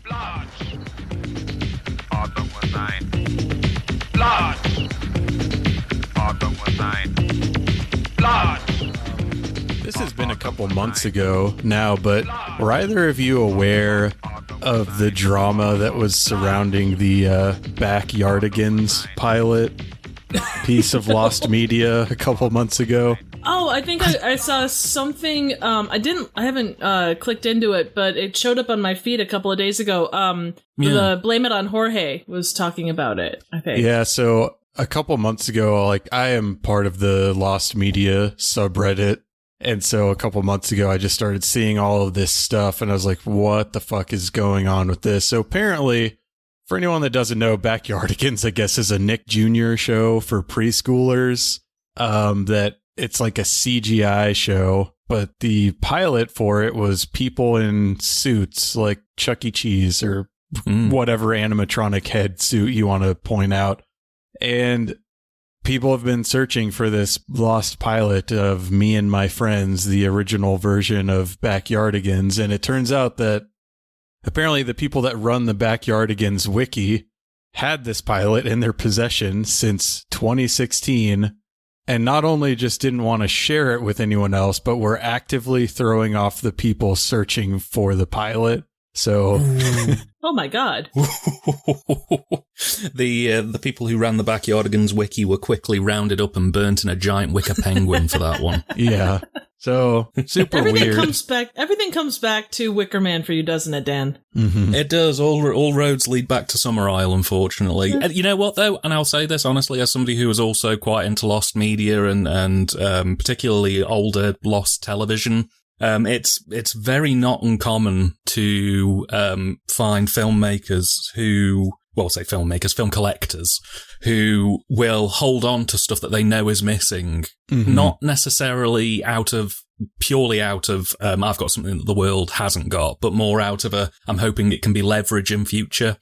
Splotsch. Ordnung muss sein. Splotsch. Ordnung muss sein. Splotsch. This has been a couple months ago now, but were either of you aware of the drama that was surrounding the Backyardigans pilot piece of lost media a couple months ago? Oh, I think I saw something. I haven't clicked into it, but it showed up on my feed a couple of days ago. The Blame It on Jorge was talking about it, I think. Yeah, so a couple months ago, like, I am part of the Lost Media subreddit. And so a couple months ago, I just started seeing all of this stuff, and I was like, what the fuck is going on with this? So apparently, for anyone that doesn't know, Backyardigans, I guess, is a Nick Jr. show for preschoolers, that it's like a CGI show, but the pilot for it was people in suits like Chuck E. Cheese or whatever animatronic head suit you want to point out. And people have been searching for this lost pilot of Me and My Friends, the original version of Backyardigans. And it turns out that apparently the people that run the Backyardigans wiki had this pilot in their possession since 2016. And not only just didn't want to share it with anyone else, but were actively throwing off the people searching for the pilot. So, oh my God. The people who ran the Backyardigans wiki were quickly rounded up and burnt in a giant wicker penguin for that one. Yeah. So, super weird. Everything comes back to Wicker Man for you, doesn't it, Dan? Mm-hmm. It does. All roads lead back to Summer Isle, unfortunately. Yeah. You know what, though? And I'll say this honestly, as somebody who is also quite into lost media and particularly older lost television, it's very not uncommon to find filmmakers who, well, say filmmakers, film collectors, who will hold on to stuff that they know is missing, not necessarily purely out of, I've got something that the world hasn't got, but more out of I'm hoping it can be leverage in future.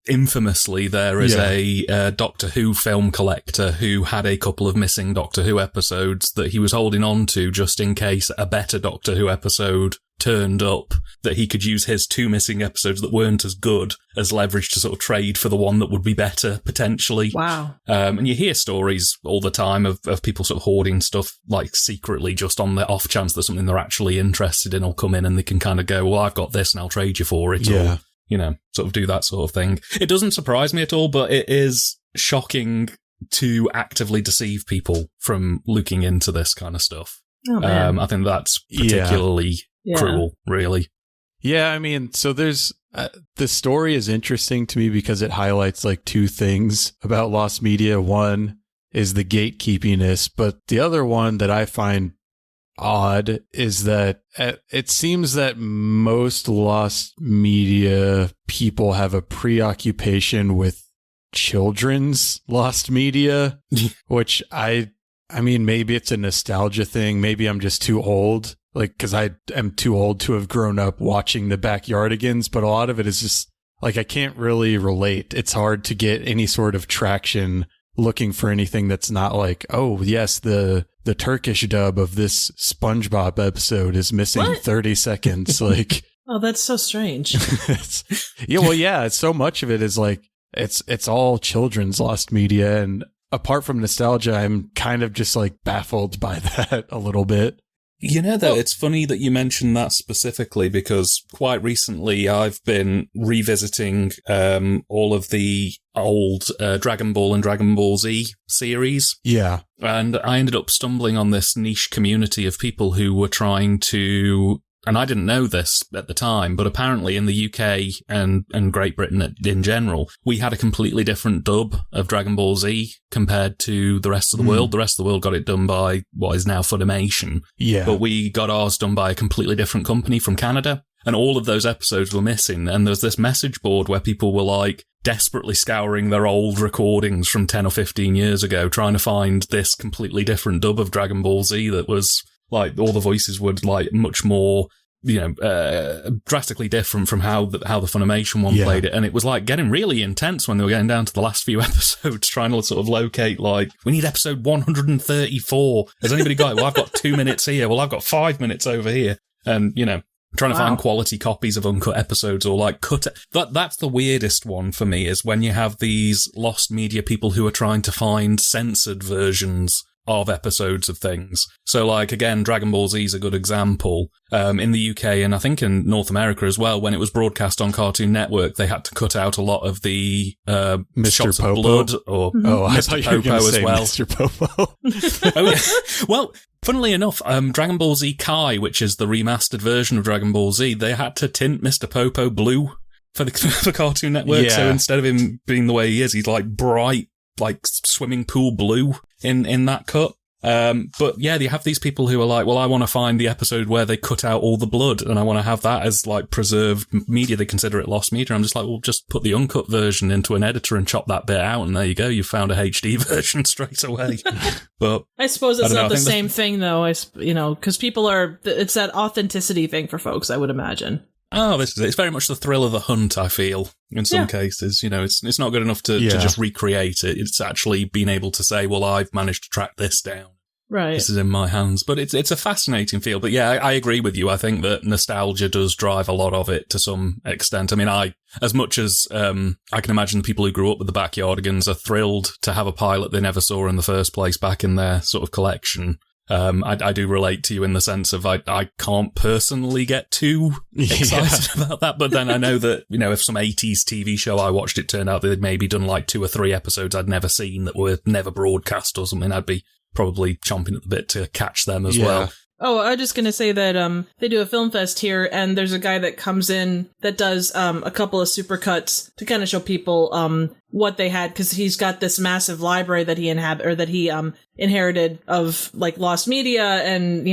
Infamously, there is a Doctor Who film collector who had a couple of missing Doctor Who episodes that he was holding on to just in case a better Doctor Who episode turned up, that he could use his two missing episodes that weren't as good as leverage to sort of trade for the one that would be better, potentially. Wow. And you hear stories all the time of people sort of hoarding stuff, like secretly, just on the off chance that something they're actually interested in will come in and they can kind of go, well, I've got this and I'll trade you for it. Yeah. Or, you know, sort of do that sort of thing. It doesn't surprise me at all, but it is shocking to actively deceive people from looking into this kind of stuff. Oh, man. I think that's particularly cruel, really. Yeah, I mean, so there's the story is interesting to me because it highlights like two things about lost media. One is the gatekeepiness, but the other one that I find odd is that it seems that most lost media people have a preoccupation with children's lost media, which I mean, maybe it's a nostalgia thing. Maybe I'm just too old, like, because I am too old to have grown up watching the Backyardigans, but a lot of it is just like, I can't really relate. It's hard to get any sort of traction looking for anything that's not like, oh, yes, the Turkish dub of this SpongeBob episode is missing 30 seconds. Like, oh, that's so strange. So much of it is like, it's all children's lost media. And apart from nostalgia, I'm kind of just like baffled by that a little bit. You know, though, it's funny that you mentioned that specifically because quite recently I've been revisiting all of the old Dragon Ball and Dragon Ball Z series. Yeah. And I ended up stumbling on this niche community of people who were trying to, and I didn't know this at the time, but apparently in the UK and Great Britain in general, we had a completely different dub of Dragon Ball Z compared to the rest of the world. The rest of the world got it done by what is now Funimation. Yeah. But we got ours done by a completely different company from Canada. And all of those episodes were missing. And there's this message board where people were like desperately scouring their old recordings from 10 or 15 years ago, trying to find this completely different dub of Dragon Ball Z that was like, all the voices were like much more, you know, drastically different from how the Funimation one played it. And it was like getting really intense when they were getting down to the last few episodes, trying to sort of locate, like, we need episode 134. Has anybody got it? Well, I've got 2 minutes here. Well, I've got 5 minutes over here. And, you know, Trying to find quality copies of uncut episodes or like that's the weirdest one for me, is when you have these lost media people who are trying to find censored versions of episodes of things. So like, again, Dragon Ball Z is a good example. In the UK and I think in North America as well, when it was broadcast on Cartoon Network, they had to cut out a lot of the Mr. shots Popo? of blood or I Mr. thought you were Popo going to as say well. Mr. Popo. Oh, yeah. Well, funnily enough, Dragon Ball Z Kai, which is the remastered version of Dragon Ball Z, they had to tint Mr. Popo blue for Cartoon Network. Yeah. So instead of him being the way he is, he's like bright, like swimming pool blue in that cut. But yeah, you have these people who are like, well, I want to find the episode where they cut out all the blood and I want to have that as like preserved media. They consider it lost media. I'm just like, well, just put the uncut version into an editor and chop that bit out. And there you go. You found a HD version straight away. But I suppose it's not the think same thing though. Because people it's that authenticity thing for folks, I would imagine. Oh, this is it. It's very much the thrill of the hunt, I feel, in some cases. It's not good enough to just recreate it. It's actually being able to say, well, I've managed to track this down. Right. This is in my hands. But it's a fascinating field. But yeah, I agree with you. I think that nostalgia does drive a lot of it to some extent. I mean, as much as I can imagine the people who grew up with the Backyardigans are thrilled to have a pilot they never saw in the first place back in their sort of collection. I do relate to you in the sense of I can't personally get too excited about that, but then I know that, if some 80s TV show I watched, it turned out that they'd maybe done like 2 or 3 episodes I'd never seen that were never broadcast or something, I'd be probably chomping at the bit to catch them as well. Oh, I was just going to say that they do a film fest here, and there's a guy that comes in that does a couple of supercuts to kind of show people what they had, because he's got this massive library that he inherited of like lost media and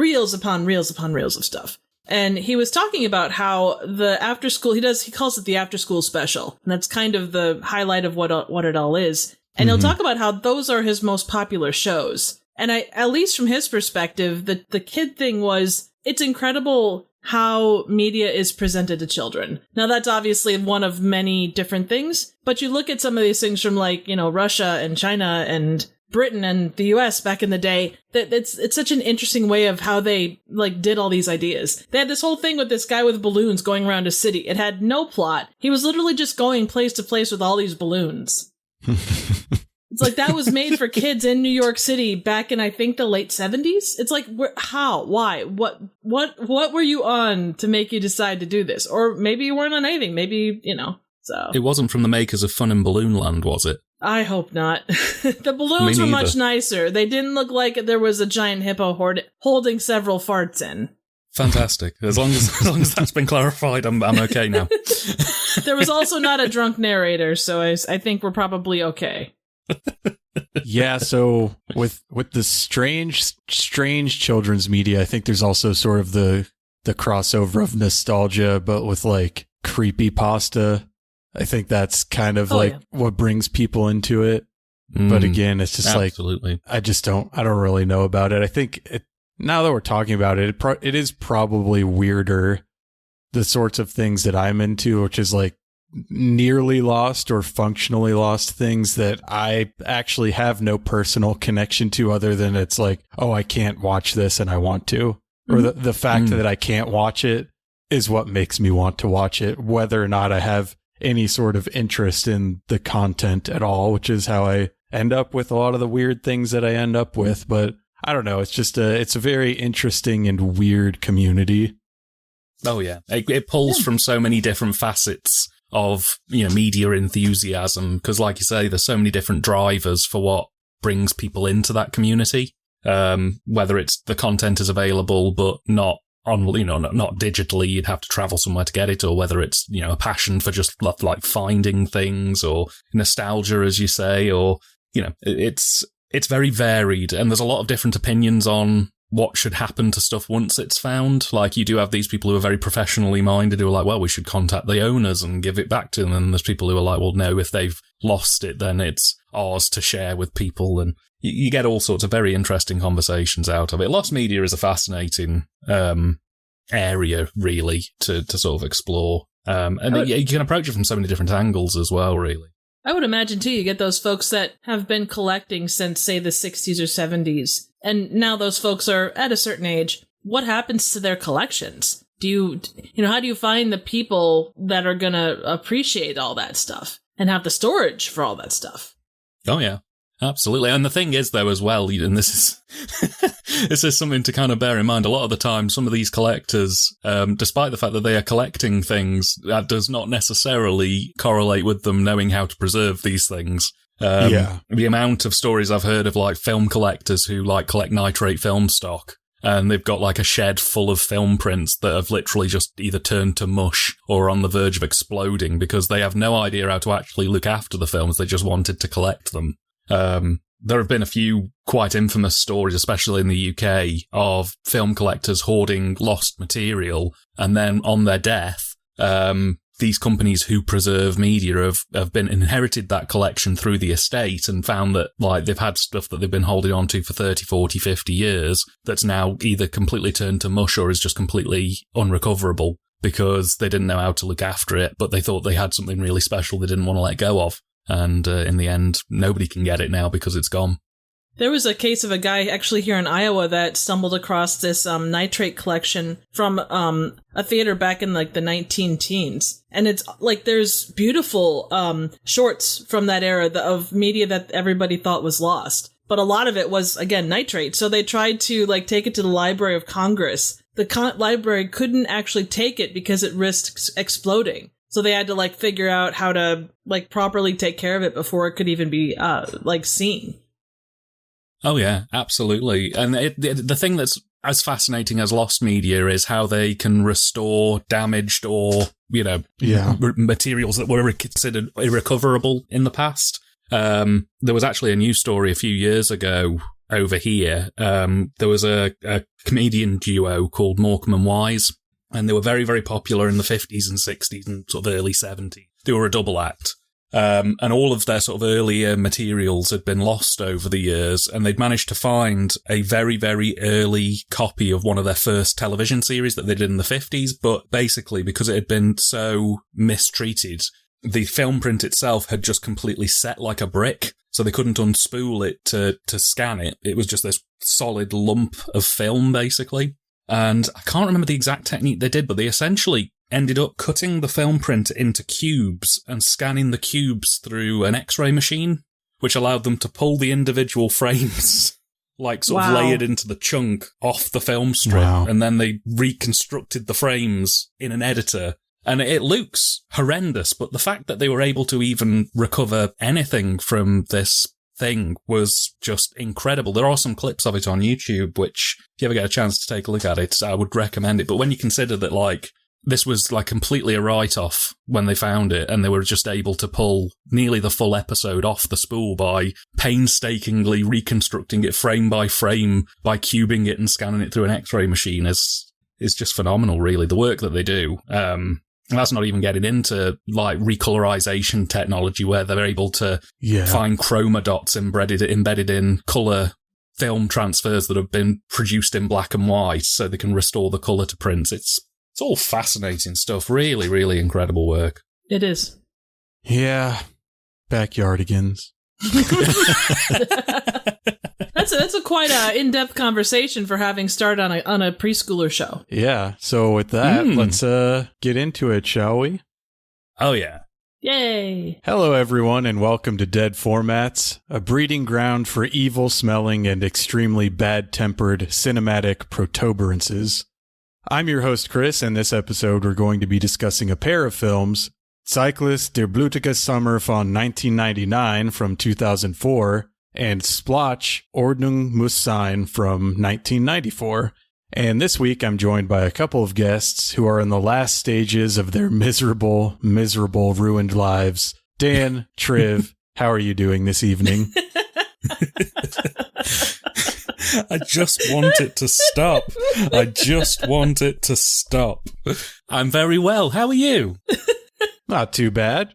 reels upon reels upon reels of stuff. And he was talking about how the after school he calls it the after school special, and that's kind of the highlight of what it all is. And he'll talk about how those are his most popular shows. And at least from his perspective, the kid thing it's incredible how media is presented to children. Now, that's obviously one of many different things, but you look at some of these things from like, Russia and China and Britain and the US back in the day, that it's such an interesting way of how they like did all these ideas. They had this whole thing with this guy with balloons going around a city. It had no plot. He was literally just going place to place with all these balloons. It's like that was made for kids in New York City back in, I think, the late 70s. It's like, how? Why? What were you on to make you decide to do this? Or maybe you weren't on anything. Maybe, so. It wasn't from the makers of Fun in Balloon Land, was it? I hope not. The balloons were much nicer. They didn't look like there was a giant hippo holding several farts in. Fantastic. As long as that's been clarified, I'm okay now. There was also not a drunk narrator, so I think we're probably okay. Yeah, so with the strange children's media, I think there's also sort of the crossover of nostalgia, but with like creepypasta. I think that's kind of what brings people into it. But again, it's just absolutely. I don't really know about it. I think now that we're talking about it, it is probably weirder, the sorts of things that I'm into, which is like nearly lost or functionally lost things that I actually have no personal connection to, other than it's like, oh, I can't watch this and I want to. Or the fact that I can't watch it is what makes me want to watch it, whether or not I have any sort of interest in the content at all, which is how I end up with a lot of the weird things that I end up with. But I don't know. It's just it's a very interesting and weird community. Oh, yeah. It pulls from so many different facets of, media enthusiasm. Because like you say, there's so many different drivers for what brings people into that community. Whether it's the content is available, but not on, not digitally, you'd have to travel somewhere to get it, or whether it's, a passion for just like finding things, or nostalgia, as you say, or, it's very varied, and there's a lot of different opinions on what should happen to stuff once it's found. Like, you do have these people who are very professionally minded who are like, well, we should contact the owners and give it back to them. And there's people who are like, well, no, if they've lost it, then it's ours to share with people. And you get all sorts of very interesting conversations out of it. Lost media is a fascinating area, really, to sort of explore. And you can approach it from so many different angles as well, really. I would imagine, too, you get those folks that have been collecting since, say, the 60s or 70s. And now those folks are at a certain age. What happens to their collections? how do you find the people that are going to appreciate all that stuff and have the storage for all that stuff? Oh, yeah. Absolutely. And the thing is, though, as well, and this is something to kind of bear in mind, a lot of the time, some of these collectors, despite the fact that they are collecting things, that does not necessarily correlate with them knowing how to preserve these things. The amount of stories I've heard of, like, film collectors who, like, collect nitrate film stock, and they've got, like, a shed full of film prints that have literally just either turned to mush or are on the verge of exploding because they have no idea how to actually look after the films. They just wanted to collect them. There have been a few quite infamous stories, especially in the UK, of film collectors hoarding lost material, and then on their death, these companies who preserve media have been inherited that collection through the estate and found that, like, they've had stuff that they've been holding on to for 30, 40, 50 years that's now either completely turned to mush or is just completely unrecoverable because they didn't know how to look after it, but they thought they had something really special they didn't want to let go of. And in the end, nobody can get it now because it's gone. There was a case of a guy actually here in Iowa that stumbled across this nitrate collection from a theater back in like the 19-teens. And it's like there's beautiful shorts from that era of media that everybody thought was lost. But a lot of it was, again, nitrate. So they tried to like take it to the Library of Congress. The library couldn't actually take it because it risks exploding. So they had to like figure out how to like properly take care of it before it could even be like seen. Oh yeah, absolutely. And the thing that's as fascinating as lost media is how they can restore damaged or, materials that were considered irrecoverable in the past. There was actually a news story a few years ago over here. There was a comedian duo called Morecambe and Wise. And they were very, very popular in the 50s and 60s and sort of early 70s. They were a double act. And all of their sort of earlier materials had been lost over the years. And they'd managed to find a very, very early copy of one of their first television series that they did in the 50s. But basically, because it had been so mistreated, the film print itself had just completely set like a brick. So they couldn't unspool it to scan it. It was just this solid lump of film, basically. And I can't remember the exact technique they did, but they essentially ended up cutting the film print into cubes and scanning the cubes through an X-ray machine, which allowed them to pull the individual frames, like sort of layered into the chunk off the film strip. Wow. And then they reconstructed the frames in an editor. And it looks horrendous, but the fact that they were able to even recover anything from this thing was just incredible. There are some clips of it on YouTube, which if you ever get a chance to take a look at it, I would recommend it. But when you consider that, like, this was like completely a write-off when they found it, and they were just able to pull nearly the full episode off the spool by painstakingly reconstructing it frame by frame, by cubing it and scanning it through an X-ray machine is just phenomenal, really, the work that they do. And that's not even getting into, like, recolorization technology where they're able to find chroma dots embedded in colour film transfers that have been produced in black and white so they can restore the colour to prints. It's all fascinating stuff. Really, really incredible work. It is. Yeah. Backyardigans. That's a quite in-depth conversation for having started on a preschooler show. Yeah. So with that, let's get into it, shall we? Oh yeah. Yay. Hello everyone and welcome to Dead Formats, a breeding ground for evil-smelling and extremely bad-tempered cinematic protuberances. I'm your host Chris, and this episode we're going to be discussing a pair of films, Zyklus, der blutige Sommer von 1999 from 2004, and Splotsch, Ordnung, Muss, Sein from 1994. And this week I'm joined by a couple of guests who are in the last stages of their miserable, ruined lives. Dan, Triv, how are you doing this evening? I just want it to stop. I just want it to stop. I'm very well. How are you? Not too bad.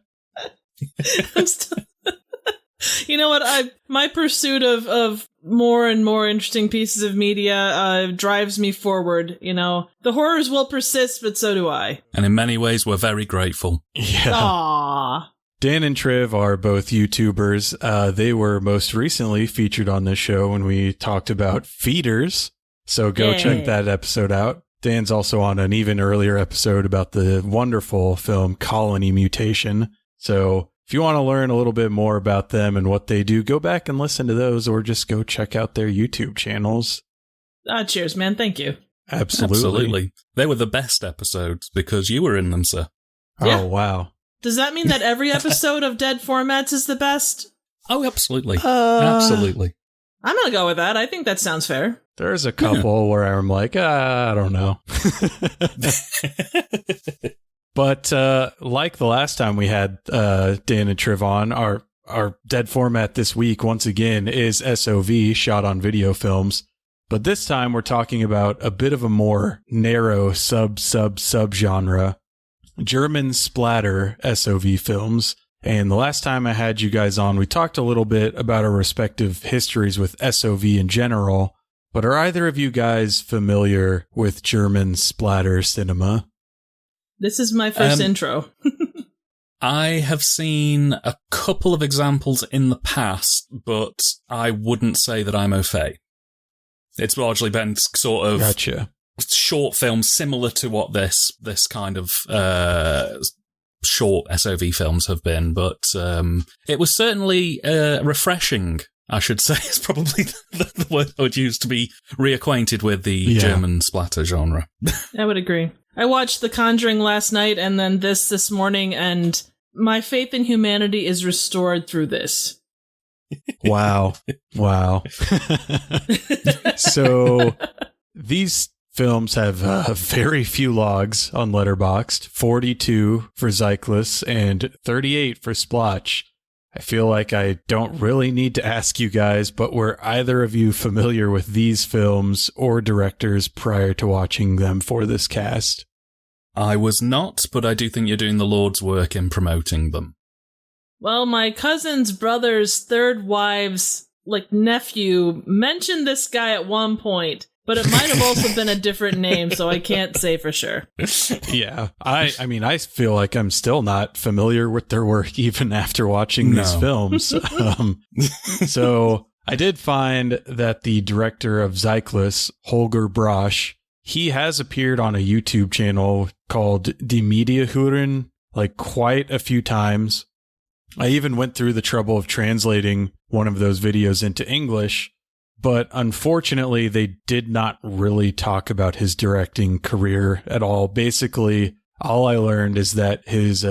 You know what? My pursuit of more and more interesting pieces of media drives me forward. You know, the horrors will persist, but so do I. And in many ways, we're very grateful. Yeah. Aww. Dan and Triv are both YouTubers. They were most recently featured on this show when we talked about feeders. So go check that episode out. Dan's also on an even earlier episode about the wonderful film Colony Mutation. So if you want to learn a little bit more about them and what they do, go back and listen to those, or just go check out their YouTube channels. Cheers, man. Thank you. Absolutely. They were the best episodes because you were in them, sir. Yeah. Oh, wow. Does that mean that every episode of Dead Formats is the best? Oh, absolutely. Absolutely. I'm going to go with that. I think that sounds fair. There's a couple where I'm like, I don't know. But like the last time we had Dan and Triv on, our Dead Format this week, once again, is SOV, shot on video films. But this time we're talking about a bit of a more narrow sub-genre, German splatter SOV films. And the last time I had you guys on, we talked a little bit about our respective histories with SOV in general. But are either of you guys familiar with German splatter cinema? This is my first intro. I have seen a couple of examples in the past, but I wouldn't say that I'm au fait. It's largely been sort of short films similar to what this kind of short SOV films have been, but it was certainly refreshing, I should say, is probably the word I would use to be reacquainted with the German splatter genre. I would agree. I watched The Conjuring last night and then this morning, and my faith in humanity is restored through this. Wow. So these films have very few logs on Letterboxd, 42 for Zyklus and 38 for Splotsch. I feel like I don't really need to ask you guys, but were either of you familiar with these films or directors prior to watching them for this cast? I was not, but I do think you're doing the Lord's work in promoting them. Well, my cousin's brother's third wife's, nephew mentioned this guy at one point, but it might have also been a different name, so I can't say for sure. Yeah. I mean, I feel like I'm still not familiar with their work even after watching these films. So I did find that the director of Zyklus, Holger Brosch, he has appeared on a YouTube channel called Die Mediahuren quite a few times. I even went through the trouble of translating one of those videos into English, but unfortunately they did not really talk about his directing career at all. Basically, all I learned is that his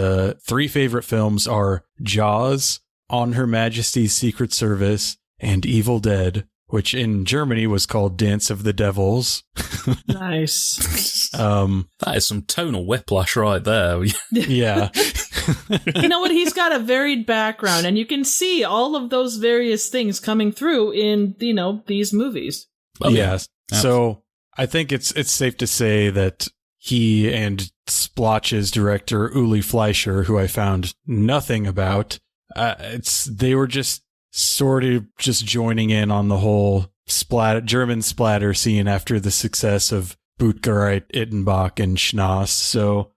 three favorite films are Jaws, On Her Majesty's Secret Service, and Evil Dead, which in Germany was called Dance of the Devils. Nice. That is some tonal whiplash right there. Yeah. You know what? He's got a varied background, and you can see all of those various things coming through in, these movies. Oh, yes. Yeah. So I think it's safe to say that he and Splotch's director, Uli Fleischer, who I found nothing about, they were just sort of just joining in on the whole German splatter scene after the success of Butgereit, Ittenbach, and Schnaas. So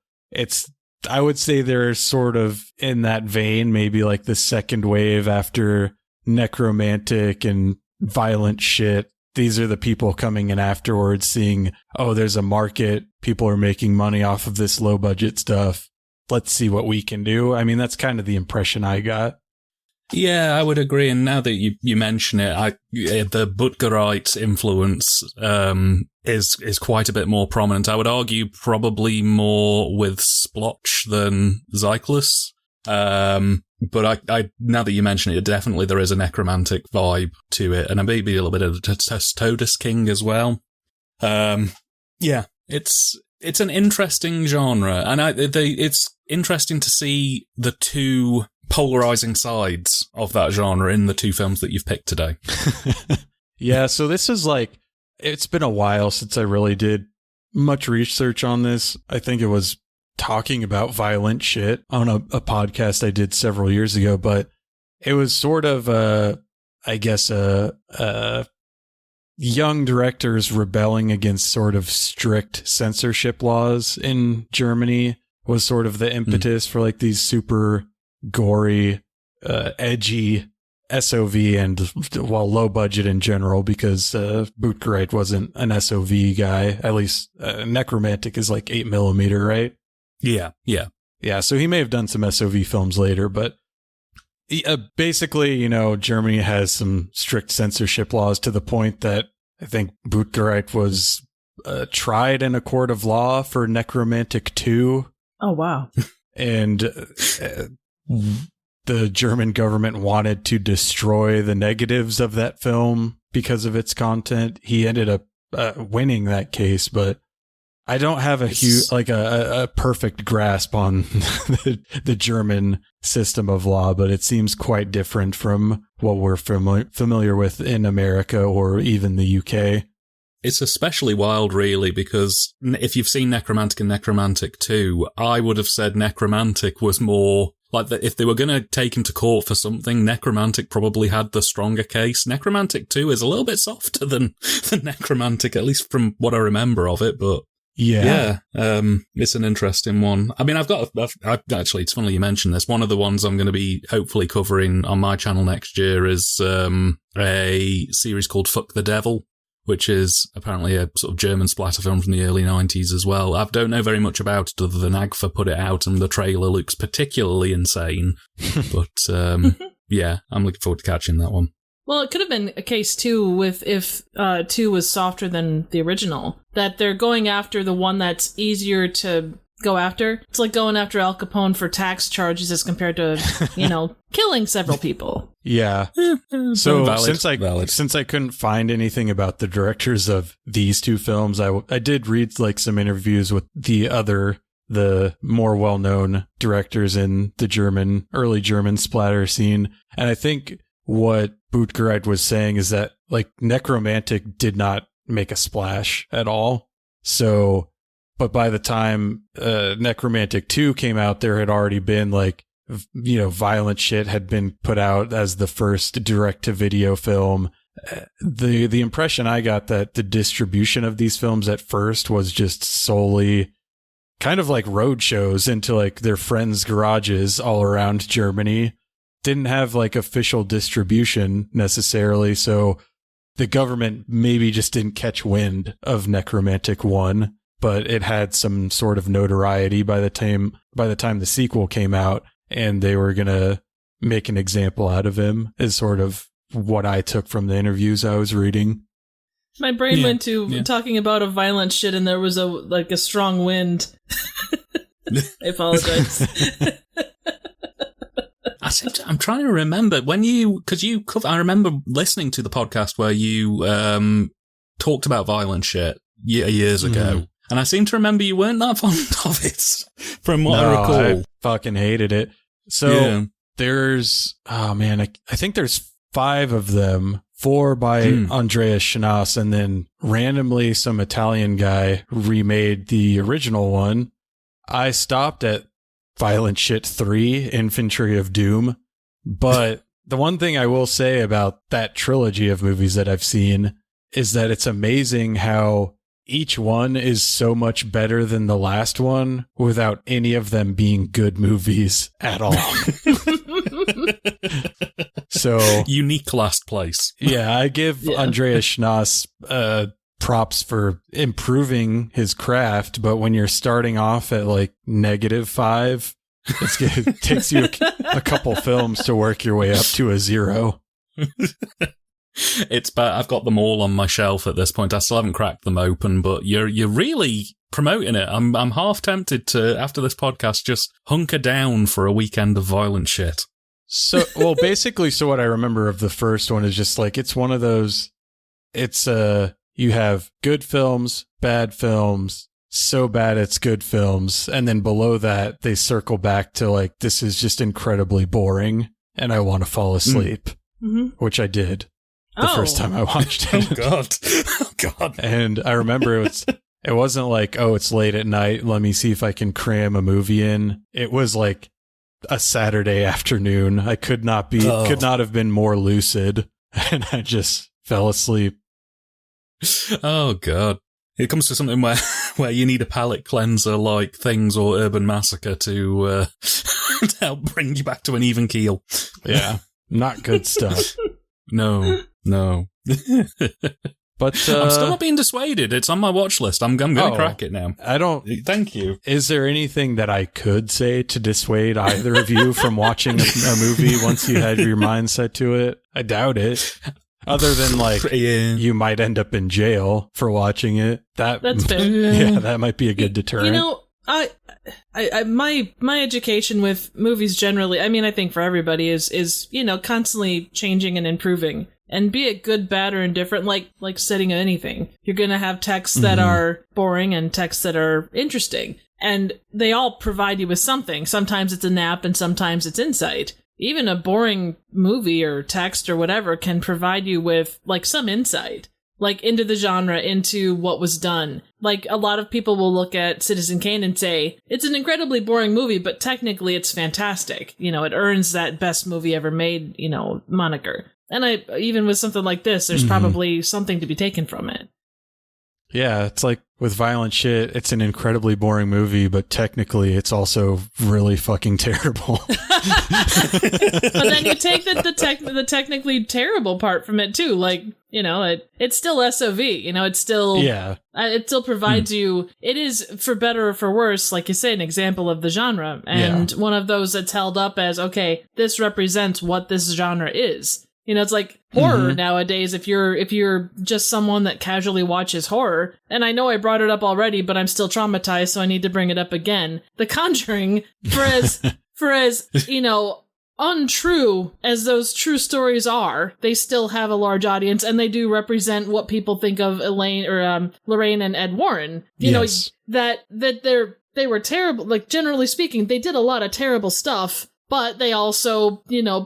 I would say they're sort of in that vein, maybe like the second wave after necromantic and violent shit. These are the people coming in afterwards seeing, oh, there's a market. People are making money off of this low budget stuff. Let's see what we can do. I mean, that's kind of the impression I got. Yeah, I would agree. And now that you mention it, the Butgereit influence is quite a bit more prominent. I would argue probably more with Splotsch than Zyklus. But I now that you mention it, definitely there is a necromantic vibe to it, and maybe a little bit of the Todus King as well. Yeah, it's an interesting genre, and it's interesting to see the two polarizing sides of that genre in the two films that you've picked today. Yeah, so this is it's been a while since I really did much research on this. I think it was talking about violent shit on a podcast I did several years ago, but it was sort of young directors rebelling against sort of strict censorship laws in Germany was sort of the impetus for these super gory, edgy SOV and, well, low budget in general, because Bootgereit wasn't an SOV guy. At least Necromantic is like 8mm, right? Yeah. Yeah, so he may have done some SOV films later, but basically, you know, Germany has some strict censorship laws to the point that I think Bootgereit was tried in a court of law for Necromantic 2. Oh, wow. And the German government wanted to destroy the negatives of that film because of its content. He ended up winning that case, but I don't have a perfect grasp on the German system of law, but it seems quite different from what we're familiar with in America or even the UK. It's especially wild, really, because if you've seen Necromantic and Necromantic 2, I would have said Necromantic was more like that. If they were going to take him to court for something, Necromantic probably had the stronger case. Necromantic 2 is a little bit softer than Necromantic, at least from what I remember of it, but yeah, it's an interesting one. I mean, I've actually, it's funny you mentioned this. One of the ones I'm going to be hopefully covering on my channel next year is a series called Fuck the Devil, which is apparently a sort of German splatter film from the early 90s as well. I don't know very much about it other than Agfa put it out and the trailer looks particularly insane. But yeah, I'm looking forward to catching that one. Well, it could have been a case, too, with if 2 was softer than the original, that they're going after the one that's easier to go after. It's like going after Al Capone for tax charges as compared to, you know, killing several people. Yeah. So since I couldn't find anything about the directors of these two films, I did read like some interviews with the more well-known directors in the early German splatter scene. And I think what Bootgereit was saying is that like Necromantic did not make a splash at all. So, but by the time Necromantic 2 came out, there had already been like, you know, violent shit had been put out as the first direct-to-video film. The impression I got that the distribution of these films at first was just solely kind of like road shows into like their friends' garages all around Germany. Didn't have like official distribution necessarily, so the government maybe just didn't catch wind of Necromantic 1, but it had some sort of notoriety by the time the sequel came out, and they were gonna make an example out of him, is sort of what I took from the interviews I was reading. My brain went to talking about a violent shit, and there was a strong wind. I apologize. I'm trying to remember I remember listening to the podcast where you talked about violent shit years ago, and I seem to remember you weren't that fond of it, from what I recall. I fucking hated it. So there's, I think there's 5 of them, 4 by Andreas Schnaas, and then randomly some Italian guy remade the original one. I stopped at Violent Shit 3, Infantry of Doom. But the one thing I will say about that trilogy of movies that I've seen is that it's amazing how each one is so much better than the last one without any of them being good movies at all. So unique last place. Yeah, I give Andreas Schnaas props for improving his craft, but when you're starting off at like -5, it takes you a couple films to work your way up to a 0. It's bad. I've got them all on my shelf at this point. I still haven't cracked them open, but you're really promoting it. I'm half tempted to, after this podcast, just hunker down for a weekend of violent shit. So, well, basically, so what I remember of the first one is just like, it's one of those, it's you have good films, bad films, so bad it's good films, and then below that, they circle back to like, this is just incredibly boring, and I want to fall asleep, which I did the first time I watched it. Oh God. And I remember it wasn't like, oh, it's late at night, let me see if I can cram a movie in. It was like a Saturday afternoon. I could not have been more lucid, and I just fell asleep. Oh God. It comes to something where you need a palate cleanser like Things or Urban Massacre to help bring you back to an even keel. Yeah. Not good stuff. No. But I'm still not being dissuaded. It's on my watch list. I'm going to crack it now. I don't. Thank you. Is there anything that I could say to dissuade either of you from watching a movie once you had your mind set to it? I doubt it. Other than you might end up in jail for watching it. That's fair. Yeah, that might be a good deterrent. You know, my education with movies generally, I mean, I think for everybody is constantly changing and improving. And be it good, bad, or indifferent, like studying anything. You're going to have texts that are boring and texts that are interesting. And they all provide you with something. Sometimes it's a nap and sometimes it's insight. Even a boring movie or text or whatever can provide you with, some insight. Into the genre, into what was done. A lot of people will look at Citizen Kane and say, it's an incredibly boring movie, but technically it's fantastic. It earns that best movie ever made, moniker. And even with something like this, there's probably something to be taken from it. Yeah, it's like with violent shit, it's an incredibly boring movie, but technically it's also really fucking terrible. But then you take the technically terrible part from it too. It's still SOV, it still provides you, it is for better or for worse, like you say, an example of the genre. And one of those that's held up as, okay, this represents what this genre is. It's like horror nowadays. If you're just someone that casually watches horror, and I know I brought it up already, but I'm still traumatized, so I need to bring it up again. The Conjuring, for as untrue as those true stories are, they still have a large audience, and they do represent what people think of Lorraine and Ed Warren. That they were terrible. Generally speaking, they did a lot of terrible stuff. But they also,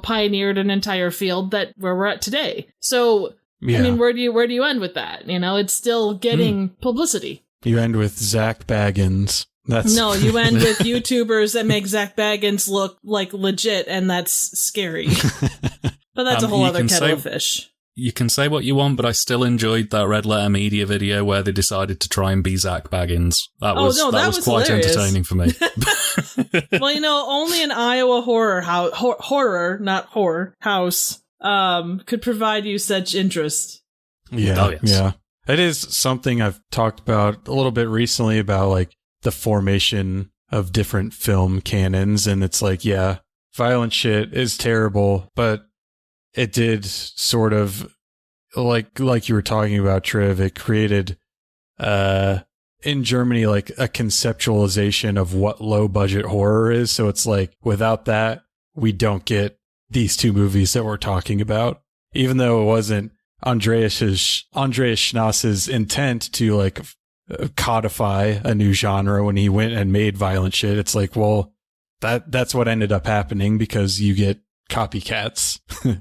pioneered an entire field where we're at today. So, I mean, where do you end with that? It's still getting publicity. You end with Zach Baggins. No, you end with YouTubers that make Zach Baggins look like legit, and that's scary. But that's a whole other kettle of fish. You can say what you want, but I still enjoyed that Red Letter Media video where they decided to try and be Zach Baggins. That was quite hilarious. Entertaining for me. Well, only an Iowa horror house could provide you such interest. Yeah, yeah. It is something I've talked about a little bit recently about the formation of different film canons, and it's violent shit is terrible, but it did sort of, like you were talking about, Triv, it created, in Germany, a conceptualization of what low-budget horror is. So it's without that, we don't get these two movies that we're talking about. Even though it wasn't Andreas Schnass's intent to, codify a new genre when he went and made violent shit. It's that's what ended up happening because you get copycats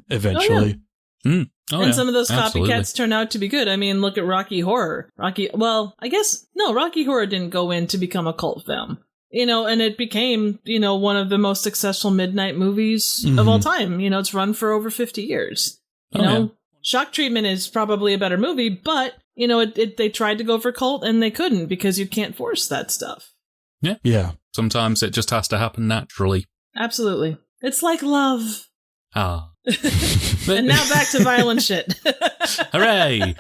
eventually. And some of those copycats turn out to be good. I mean, look at Rocky Horror. Rocky Horror didn't go in to become a cult film. And it became, one of the most successful midnight movies of all time. It's run for over 50 years. Shock Treatment is probably a better movie, but, they tried to go for cult and they couldn't because you can't force that stuff. Yeah. Yeah. Sometimes it just has to happen naturally. Absolutely. It's like love. Ah. And now back to violent shit. Hooray!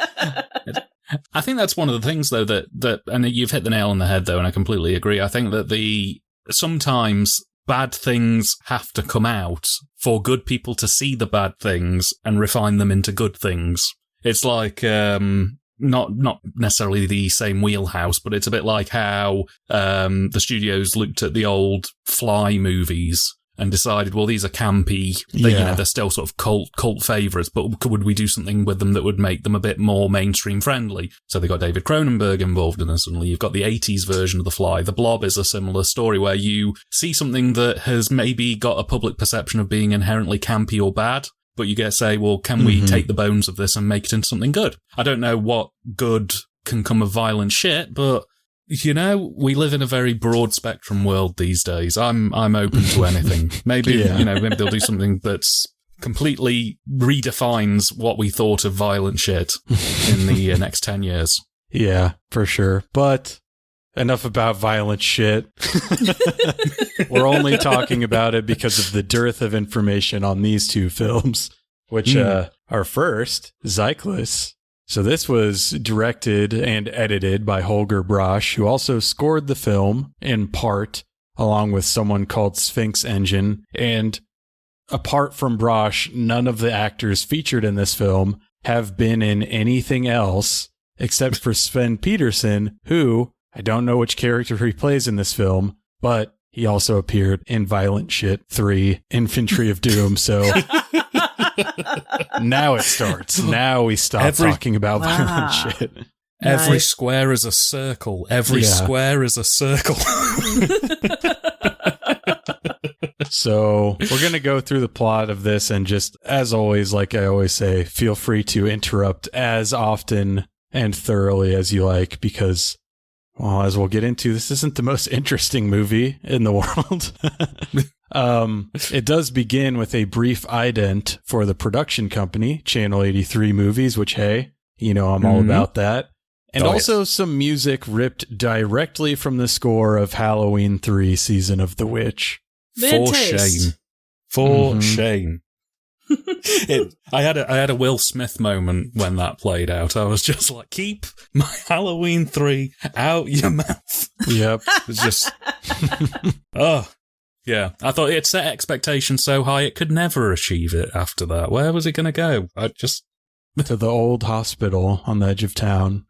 I think that's one of the things, though, that and you've hit the nail on the head, though, and I completely agree. I think that sometimes bad things have to come out for good people to see the bad things and refine them into good things. It's not necessarily the same wheelhouse, but it's a bit like how the studios looked at the old Fly movies and decided, well, these are campy. They're still sort of cult favourites, but would we do something with them that would make them a bit more mainstream friendly? So they got David Cronenberg involved in this. Suddenly you've got the 80s version of The Fly. The Blob is a similar story where you see something that has maybe got a public perception of being inherently campy or bad, but you get to say, well, can we take the bones of this and make it into something good? I don't know what good can come of violent shit, but we live in a very broad spectrum world these days. I'm open to anything. Maybe, maybe they'll do something that's completely redefines what we thought of violent shit in the next 10 years. Yeah, for sure. But enough about violent shit. We're only talking about it because of the dearth of information on these two films, which are first, Zyklus. So this was directed and edited by Holger Brasch, who also scored the film in part, along with someone called Sphinx Engine. And apart from Brasch, none of the actors featured in this film have been in anything else except for Sven Petersen, who, I don't know which character he plays in this film, but he also appeared in Violent Shit 3, Infantry of Doom. So now it starts. Now we stop talking about violent shit. Every square is a circle. Every square is a circle. So we're going to go through the plot of this, and just, as always, like I always say, feel free to interrupt as often and thoroughly as you like, because, well, as we'll get into, this isn't the most interesting movie in the world. It does begin with a brief ident for the production company, Channel 83 Movies, which, hey, you know, I'm all about that. And also some music ripped directly from the score of Halloween 3 Season of the Witch. For shame. For shame. I had a Will Smith moment when that played out. I was just like, keep my Halloween 3 out your mouth. Yep. It was just... oh, yeah. I thought it set expectations so high it could never achieve it after that. Where was it going to go? To the old hospital on the edge of town.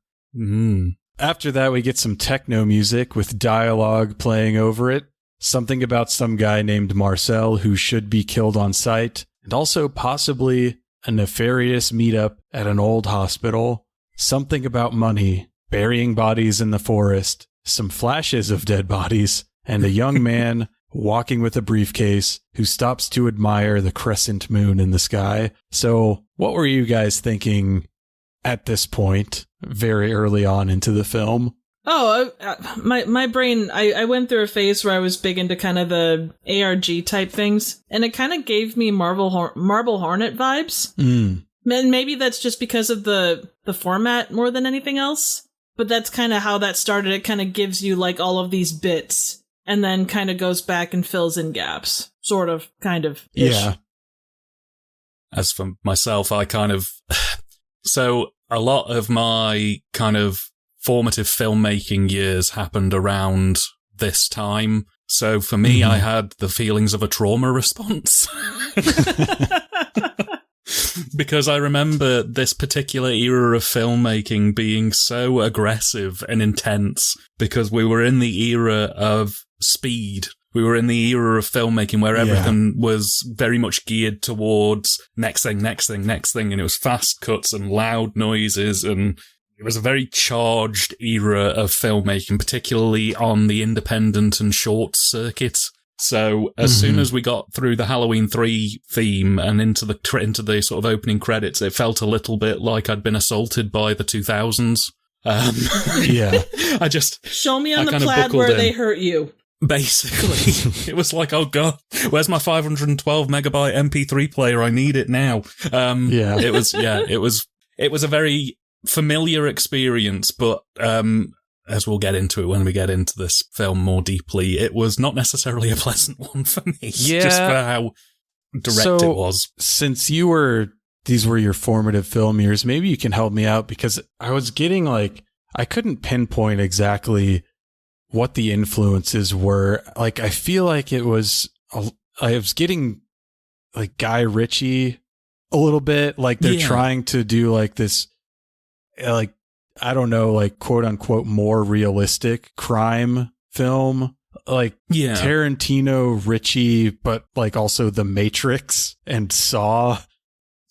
After that, we get some techno music with dialogue playing over it. Something about some guy named Marcel who should be killed on sight, and also possibly a nefarious meetup at an old hospital. Something about money, burying bodies in the forest, some flashes of dead bodies, and a young man walking with a briefcase who stops to admire the crescent moon in the sky. So, what were you guys thinking at this point, very early on into the film? Oh, my brain, I went through a phase where I was big into kind of the ARG type things, and it kind of gave me Marble Hornet vibes. And maybe that's just because of the format more than anything else, but that's kind of how that started. It kind of gives you like all of these bits, and then kind of goes back and fills in gaps. Sort of, kind of. Yeah. As for myself, I kind of... So, a lot of my kind of formative filmmaking years happened around this time. So for me, I had the feelings of a trauma response. Because I remember this particular era of filmmaking being so aggressive and intense, because we were in the era of speed. We were in the era of filmmaking where everything was very much geared towards next thing, and it was fast cuts and loud noises, and it was a very charged era of filmmaking, particularly on the independent and short circuit. So as soon as we got through the Halloween 3 theme and into the sort of opening credits, it felt a little bit like I'd been assaulted by the 2000s. I just... Show me on the plaid where they hurt you. Basically, it was like, oh god, where's my 512 megabyte MP3 player? I need it now. It was a very familiar experience, but as we'll get into it when we get into this film more deeply, it was not necessarily a pleasant one for me. Just for how direct it was. Since these were your formative film years, maybe you can help me out, because I was getting like, I couldn't pinpoint exactly what the influences were. Like, I feel like I was getting like Guy Ritchie a little bit, like they're trying to do like this, like, I don't know, like quote unquote more realistic crime film, like Tarantino, Ritchie, but like also The Matrix and Saw.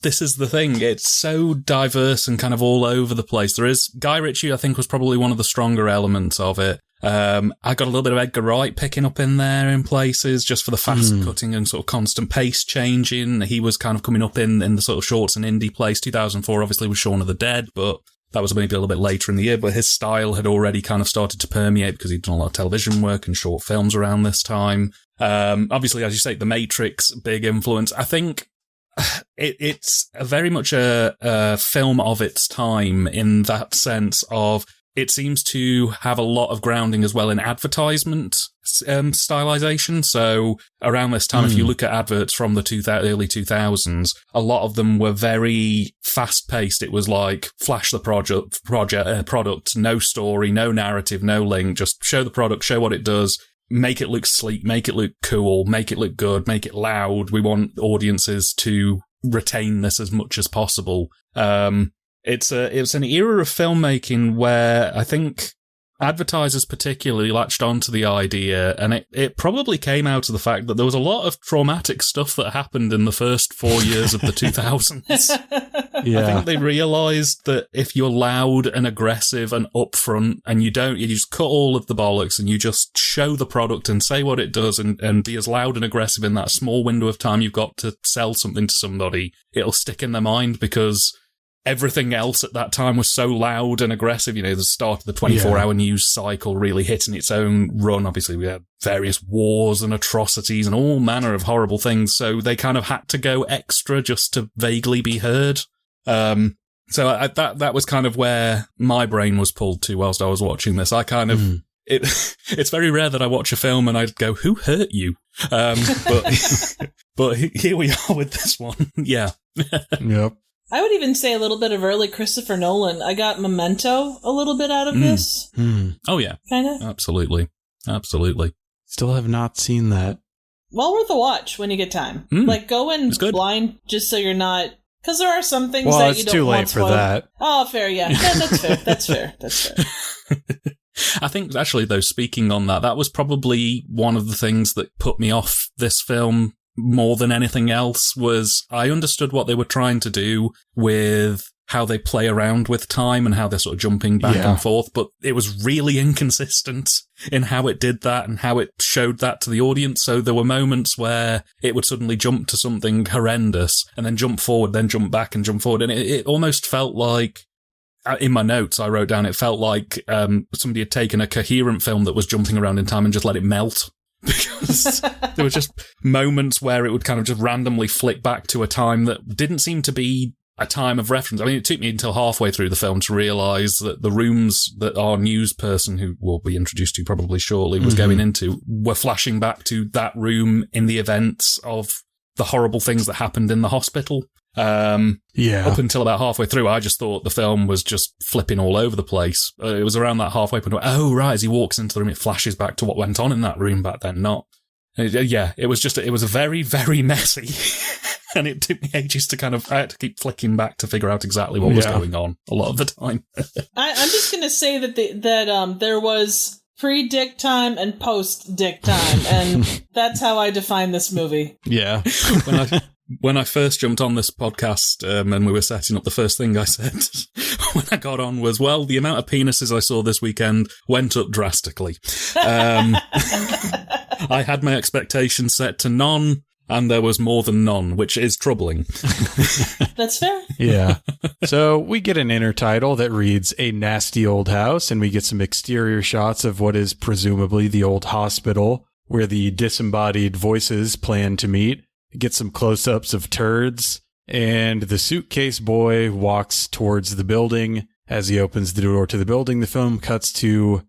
This is the thing. It's so diverse and kind of all over the place. There is Guy Ritchie, I think, was probably one of the stronger elements of it. I got a little bit of Edgar Wright picking up in there in places, just for the fast cutting and sort of constant pace changing. He was kind of coming up in the sort of shorts and indie place. 2004 obviously was Shaun of the Dead, but that was maybe a little bit later in the year. But his style had already kind of started to permeate because he'd done a lot of television work and short films around this time. Obviously, as you say, The Matrix, big influence. I think it's very much a film of its time in that sense of it seems to have a lot of grounding as well in advertisement stylization. So around this time, if you look at adverts from the early 2000s, a lot of them were very fast-paced. It was like, flash the product, no story, no narrative, no link, just show the product, show what it does, make it look sleek, make it look cool, make it look good, make it loud. We want audiences to retain this as much as possible. It's an era of filmmaking where I think advertisers particularly latched onto the idea, and it probably came out of the fact that there was a lot of traumatic stuff that happened in the first 4 years of the 2000s. Yeah. I think they realised that if you're loud and aggressive and upfront, and you just cut all of the bollocks and you just show the product and say what it does and be as loud and aggressive in that small window of time you've got to sell something to somebody, it'll stick in their mind, because everything else at that time was so loud and aggressive. You know, the start of the 24-hour news cycle really hitting its own run. Obviously, we had various wars and atrocities and all manner of horrible things. So they kind of had to go extra just to vaguely be heard. So that was kind of where my brain was pulled to whilst I was watching this. I kind of... It's very rare that I watch a film and I'd go, who hurt you? But here we are with this one. Yeah. Yep. I would even say a little bit of early Christopher Nolan. I got Memento a little bit out of this. Oh, yeah. Kind of. Absolutely. Still have not seen that. Well worth a watch when you get time. Like, go in blind just so you're not... Because there are some things that you don't want it's too late for that. Oh, fair, yeah. That's fair. I think, actually, though, speaking on that was probably one of the things that put me off this film more than anything else. Was I understood what they were trying to do with how they play around with time and how they're sort of jumping back and forth, but it was really inconsistent in how it did that and how it showed that to the audience. So there were moments where it would suddenly jump to something horrendous and then jump forward, then jump back and jump forward. And it almost felt like, in my notes I wrote down, it felt like somebody had taken a coherent film that was jumping around in time and just let it melt. Because there were just moments where it would kind of just randomly flick back to a time that didn't seem to be a time of reference. I mean, it took me until halfway through the film to realise that the rooms that our news person, who we'll be introduced to probably shortly, was going into were flashing back to that room in the events of the horrible things that happened in the hospital. Up until about halfway through, I just thought the film was just flipping all over the place. It was around that halfway point where, oh, right, as he walks into the room, it flashes back to what went on in that room back then. It was very, very messy. And it took me ages to I had to keep flicking back to figure out exactly what was going on a lot of the time. I'm just going to say that there was pre-dick time and post-dick time, and that's how I define this movie. Yeah. When I first jumped on this podcast and we were setting up, the first thing I said when I got on was, well, the amount of penises I saw this weekend went up drastically. I had my expectations set to none, and there was more than none, which is troubling. That's fair. Yeah. So we get an inner title that reads A Nasty Old House, and we get some exterior shots of what is presumably the old hospital where the disembodied voices plan to meet. Get some close-ups of turds, and the suitcase boy walks towards the building. As he opens the door to the building, the film cuts to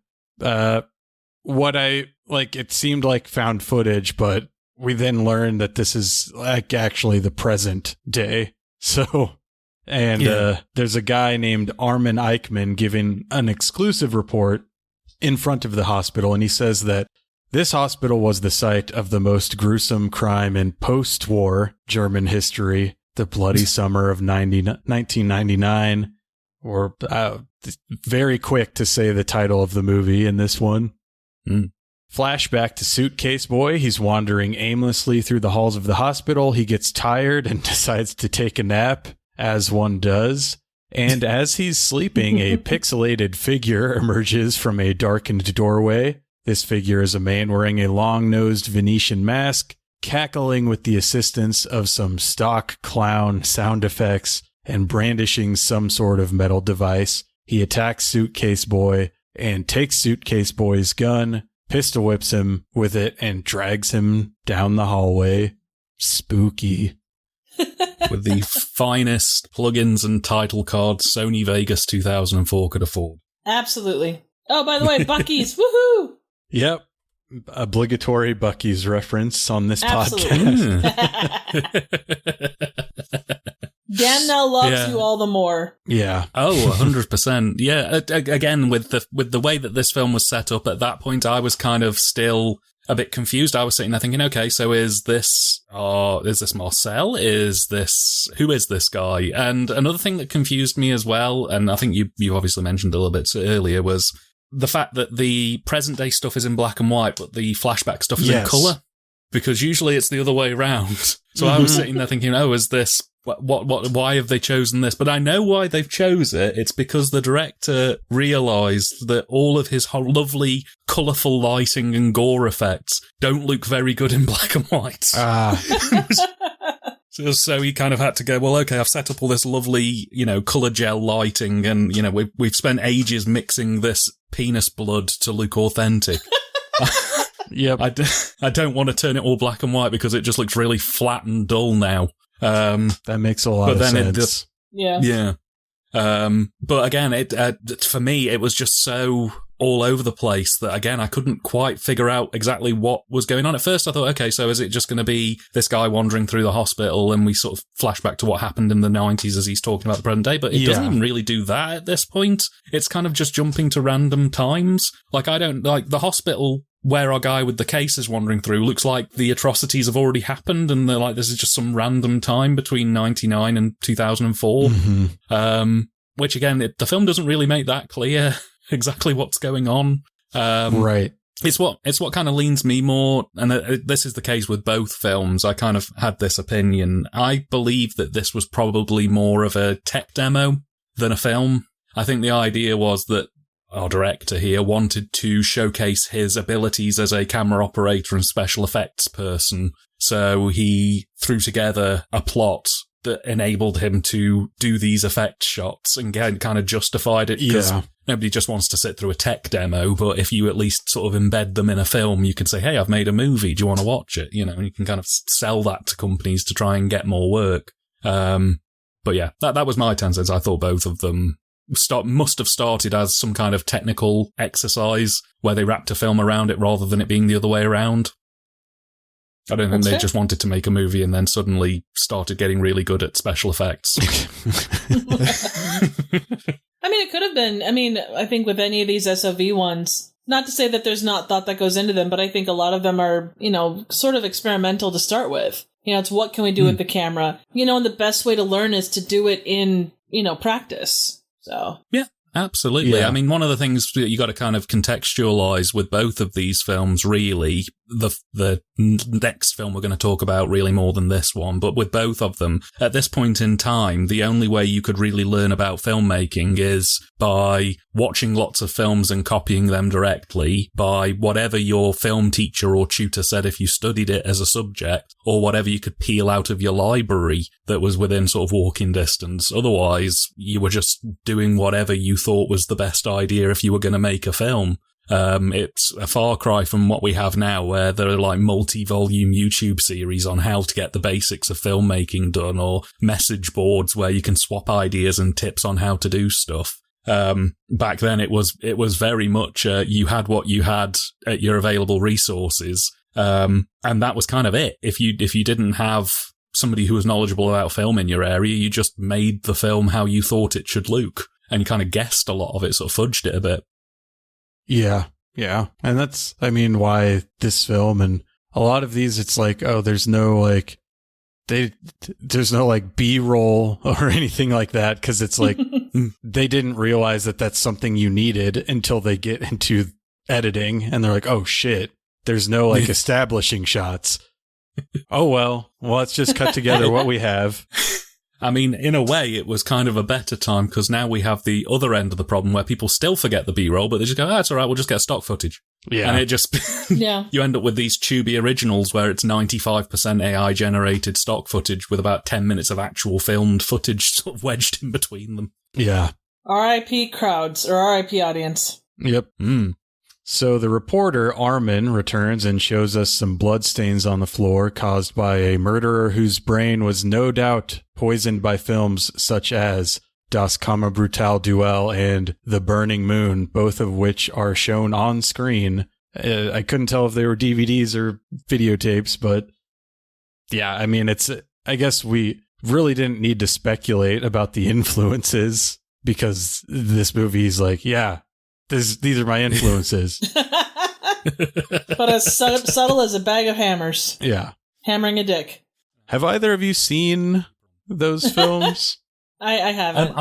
what it seemed like found footage, but we then learn that this is actually the present day. So, there's a guy named Armin Eichmann giving an exclusive report in front of the hospital, and he says that this hospital was the site of the most gruesome crime in post-war German history, the Bloody Summer of 1999. Or very quick to say the title of the movie in this one. Flashback to Suitcase Boy. He's wandering aimlessly through the halls of the hospital. He gets tired and decides to take a nap, as one does. And as he's sleeping, a pixelated figure emerges from a darkened doorway. This figure is a man wearing a long-nosed Venetian mask, cackling with the assistance of some stock clown sound effects and brandishing some sort of metal device. He attacks Suitcase Boy and takes Suitcase Boy's gun, pistol whips him with it, and drags him down the hallway. Spooky. With the finest plugins and title cards Sony Vegas 2004 could afford. Absolutely. Oh, by the way, Buc-ee's, woohoo! Yep. Obligatory Buc-ee's reference on this Absolutely. podcast. Dan now loves you all the more. Yeah. Oh, 100%. Yeah. Again, with the way that this film was set up at that point, I was kind of still a bit confused. I was sitting there thinking, okay, so is this Marcel? Who is this guy? And another thing that confused me as well, and I think you obviously mentioned a little bit earlier, was the fact that the present day stuff is in black and white, but the flashback stuff is in colour. Because usually it's the other way around. So I was sitting there thinking, is this, why have they chosen this? But I know why they've chose it. It's because the director realised that all of his lovely, colourful lighting and gore effects don't look very good in black and white. So he kind of had to go, well, okay, I've set up all this lovely, colour gel lighting and, we've spent ages mixing this penis blood to look authentic. Yep. I don't want to turn it all black and white because it just looks really flat and dull now. That makes a lot of sense. Yeah. But again, for me, it was just so all over the place that, again, I couldn't quite figure out exactly what was going on. At first, I thought, okay, so is it just going to be this guy wandering through the hospital and we sort of flash back to what happened in the 90s as he's talking about the present day? But it doesn't even really do that at this point. It's kind of just jumping to random times. Like, I don't like the hospital where our guy with the case is wandering through looks like the atrocities have already happened and they're like, this is just some random time between 99 and 2004. Mm-hmm. Which again, the film doesn't really make that clear exactly what's going on. Right. It's what kind of leans me more, and this is the case with both films. I kind of had this opinion. I believe that this was probably more of a tech demo than a film. I think the idea was that our director here wanted to showcase his abilities as a camera operator and special effects person. So he threw together a plot that enabled him to do these effect shots and kind of justified it because nobody just wants to sit through a tech demo. But if you at least sort of embed them in a film, you can say, hey, I've made a movie. Do you want to watch it? And you can kind of sell that to companies to try and get more work. But yeah, that was my 10 cents. I thought both of them must have started as some kind of technical exercise where they wrapped a film around it rather than it being the other way around. I don't think they just wanted to make a movie and then suddenly started getting really good at special effects. I mean, it could have been. I mean, I think with any of these SOV ones, not to say that there's not thought that goes into them, but I think a lot of them are, sort of experimental to start with. It's what can we do with the camera? And the best way to learn is to do it in, practice. So. Yeah. Absolutely. Yeah. I mean, one of the things that you got to kind of contextualize with both of these films, really, the next film we're going to talk about really more than this one, but with both of them, at this point in time, the only way you could really learn about filmmaking is by watching lots of films and copying them directly, by whatever your film teacher or tutor said if you studied it as a subject, or whatever you could peel out of your library that was within sort of walking distance. Otherwise, you were just doing whatever you thought was the best idea if you were going to make a film. It's a far cry from what we have now, where there are like multi-volume YouTube series on how to get the basics of filmmaking done, or message boards where you can swap ideas and tips on how to do stuff. Back then it was very much, you had what you had at your available resources. And that was kind of it. If you didn't have somebody who was knowledgeable about film in your area, you just made the film how you thought it should look. And you kind of guessed a lot of it, sort of fudged it a bit. Yeah. And that's, why this film and a lot of these, it's like, there's no B-roll or anything like that. Cause it's like, they didn't realize that that's something you needed until they get into editing and they're like, oh shit, there's no establishing shots. Well, let's just cut together what we have. In a way, it was kind of a better time because now we have the other end of the problem where people still forget the B-roll, but they just go, it's all right, we'll just get stock footage. Yeah. And it just, you end up with these tubey originals where it's 95% AI generated stock footage with about 10 minutes of actual filmed footage sort of wedged in between them. Yeah. RIP crowds or RIP audience. Yep. So the reporter, Armin, returns and shows us some bloodstains on the floor caused by a murderer whose brain was no doubt poisoned by films such as Das Kammer Brutal Duell and The Burning Moon, both of which are shown on screen. I couldn't tell if they were DVDs or videotapes, but yeah, I mean, I guess we really didn't need to speculate about the influences because this movie is like, yeah, these are my influences. But as subtle as a bag of hammers. Yeah. Hammering a dick. Have either of you seen those films? I haven't.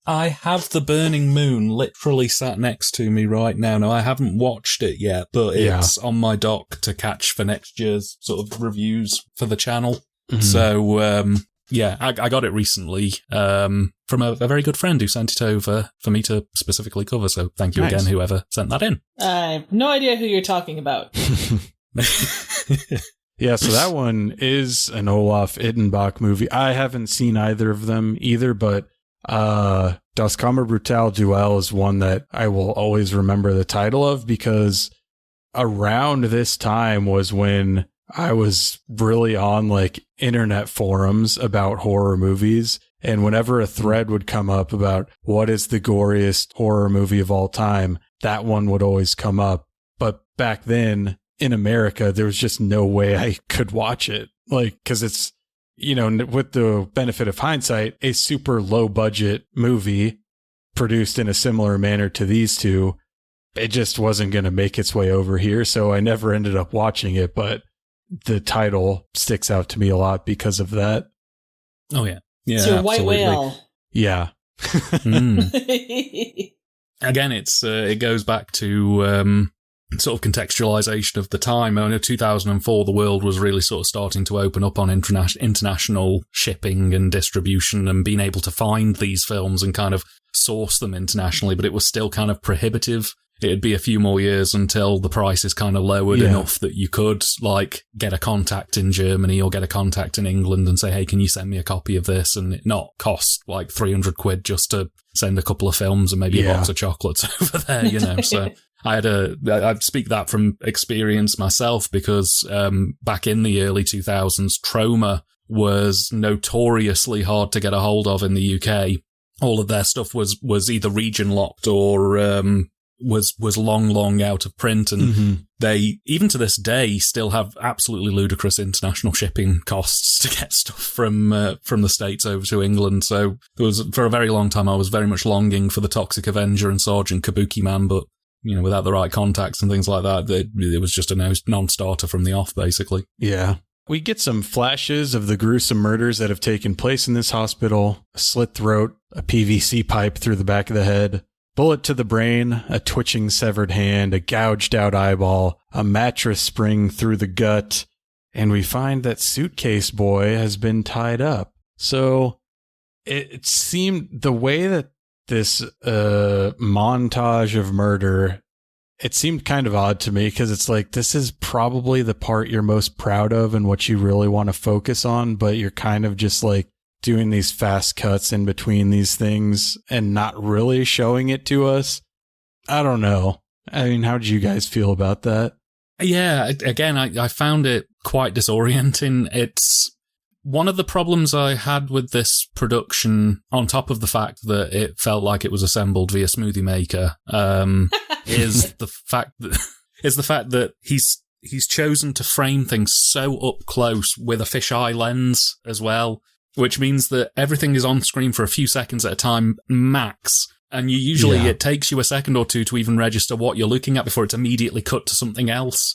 I have The Burning Moon literally sat next to me right now. Now, I haven't watched it yet, but it's on my dock to catch for next year's sort of reviews for the channel. Mm-hmm. So, yeah, I got it recently from a very good friend who sent it over for me to specifically cover. So thank you again, whoever sent that in. I have no idea who you're talking about. Yeah, so that one is an Olaf Ittenbach movie. I haven't seen either of them either, but Das Kammer Brutal Duell is one that I will always remember the title of because around this time was when I was really on like internet forums about horror movies. And whenever a thread would come up about what is the goriest horror movie of all time, that one would always come up. But back then in America, there was just no way I could watch it. Like, cause it's, you know, with the benefit of hindsight, a super low budget movie produced in a similar manner to these two. It just wasn't going to make its way over here. So I never ended up watching it, but the title sticks out to me a lot because of that. Oh, yeah. Yeah, it's your white whale. Yeah. Again, it goes back to sort of contextualization of the time. I know 2004, the world was really sort of starting to open up on international shipping and distribution and being able to find these films and kind of source them internationally, but it was still kind of prohibitive. It'd be a few more years until the prices kind of lowered enough that you could like get a contact in Germany or get a contact in England and say, hey, can you send me a copy of this? And it not cost like £300 just to send a couple of films and maybe a box of chocolates over there, you know? So I'd speak that from experience myself because back in the early 2000s, Troma was notoriously hard to get a hold of in the UK. All of their stuff was either region locked or was long out of print, and they, even to this day, still have absolutely ludicrous international shipping costs to get stuff from the States over to England. So there was, for a very long time, I was very much longing for the Toxic Avenger and Sergeant Kabuki Man, but you know, without the right contacts and things like that, it was just a non-starter from the off, basically. Yeah. We get some flashes of the gruesome murders that have taken place in this hospital: a slit throat, a PVC pipe through the back of the head, bullet to the brain, a twitching severed hand, a gouged out eyeball, a mattress spring through the gut, and we find that Suitcase Boy has been tied up. So it seemed the way that this montage of murder, it seemed kind of odd to me because it's like, this is probably the part you're most proud of and what you really want to focus on, but you're kind of just like doing these fast cuts in between these things and not really showing it to us. I don't know. I mean, how did you guys feel about that? Yeah, again, I found it quite disorienting. It's one of the problems I had with this production, on top of the fact that it felt like it was assembled via Smoothie Maker, is the fact that he's chosen to frame things so up close with a fisheye lens as well, which means that everything is on screen for a few seconds at a time, max. And it takes you a second or two to even register what you're looking at before it's immediately cut to something else.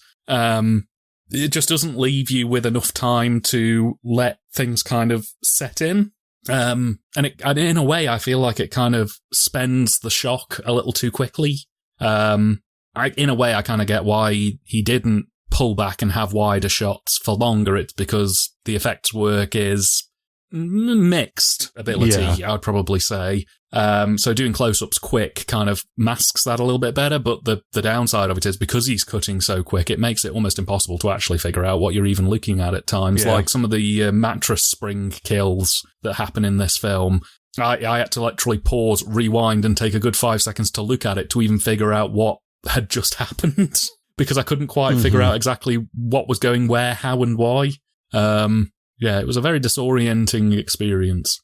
It just doesn't leave you with enough time to let things kind of set in. And in a way, I feel like it kind of spends the shock a little too quickly. In a way, I kind of get why he didn't pull back and have wider shots for longer. It's because the effects work is mixed ability, I'd probably say. So doing close-ups quick kind of masks that a little bit better, but the downside of it is because he's cutting so quick, it makes it almost impossible to actually figure out what you're even looking at times. Like some of the mattress spring kills that happen in this film, I had to literally pause, rewind, and take a good 5 seconds to look at it to even figure out what had just happened, because I couldn't quite figure out exactly what was going where, how, and why. It was a very disorienting experience.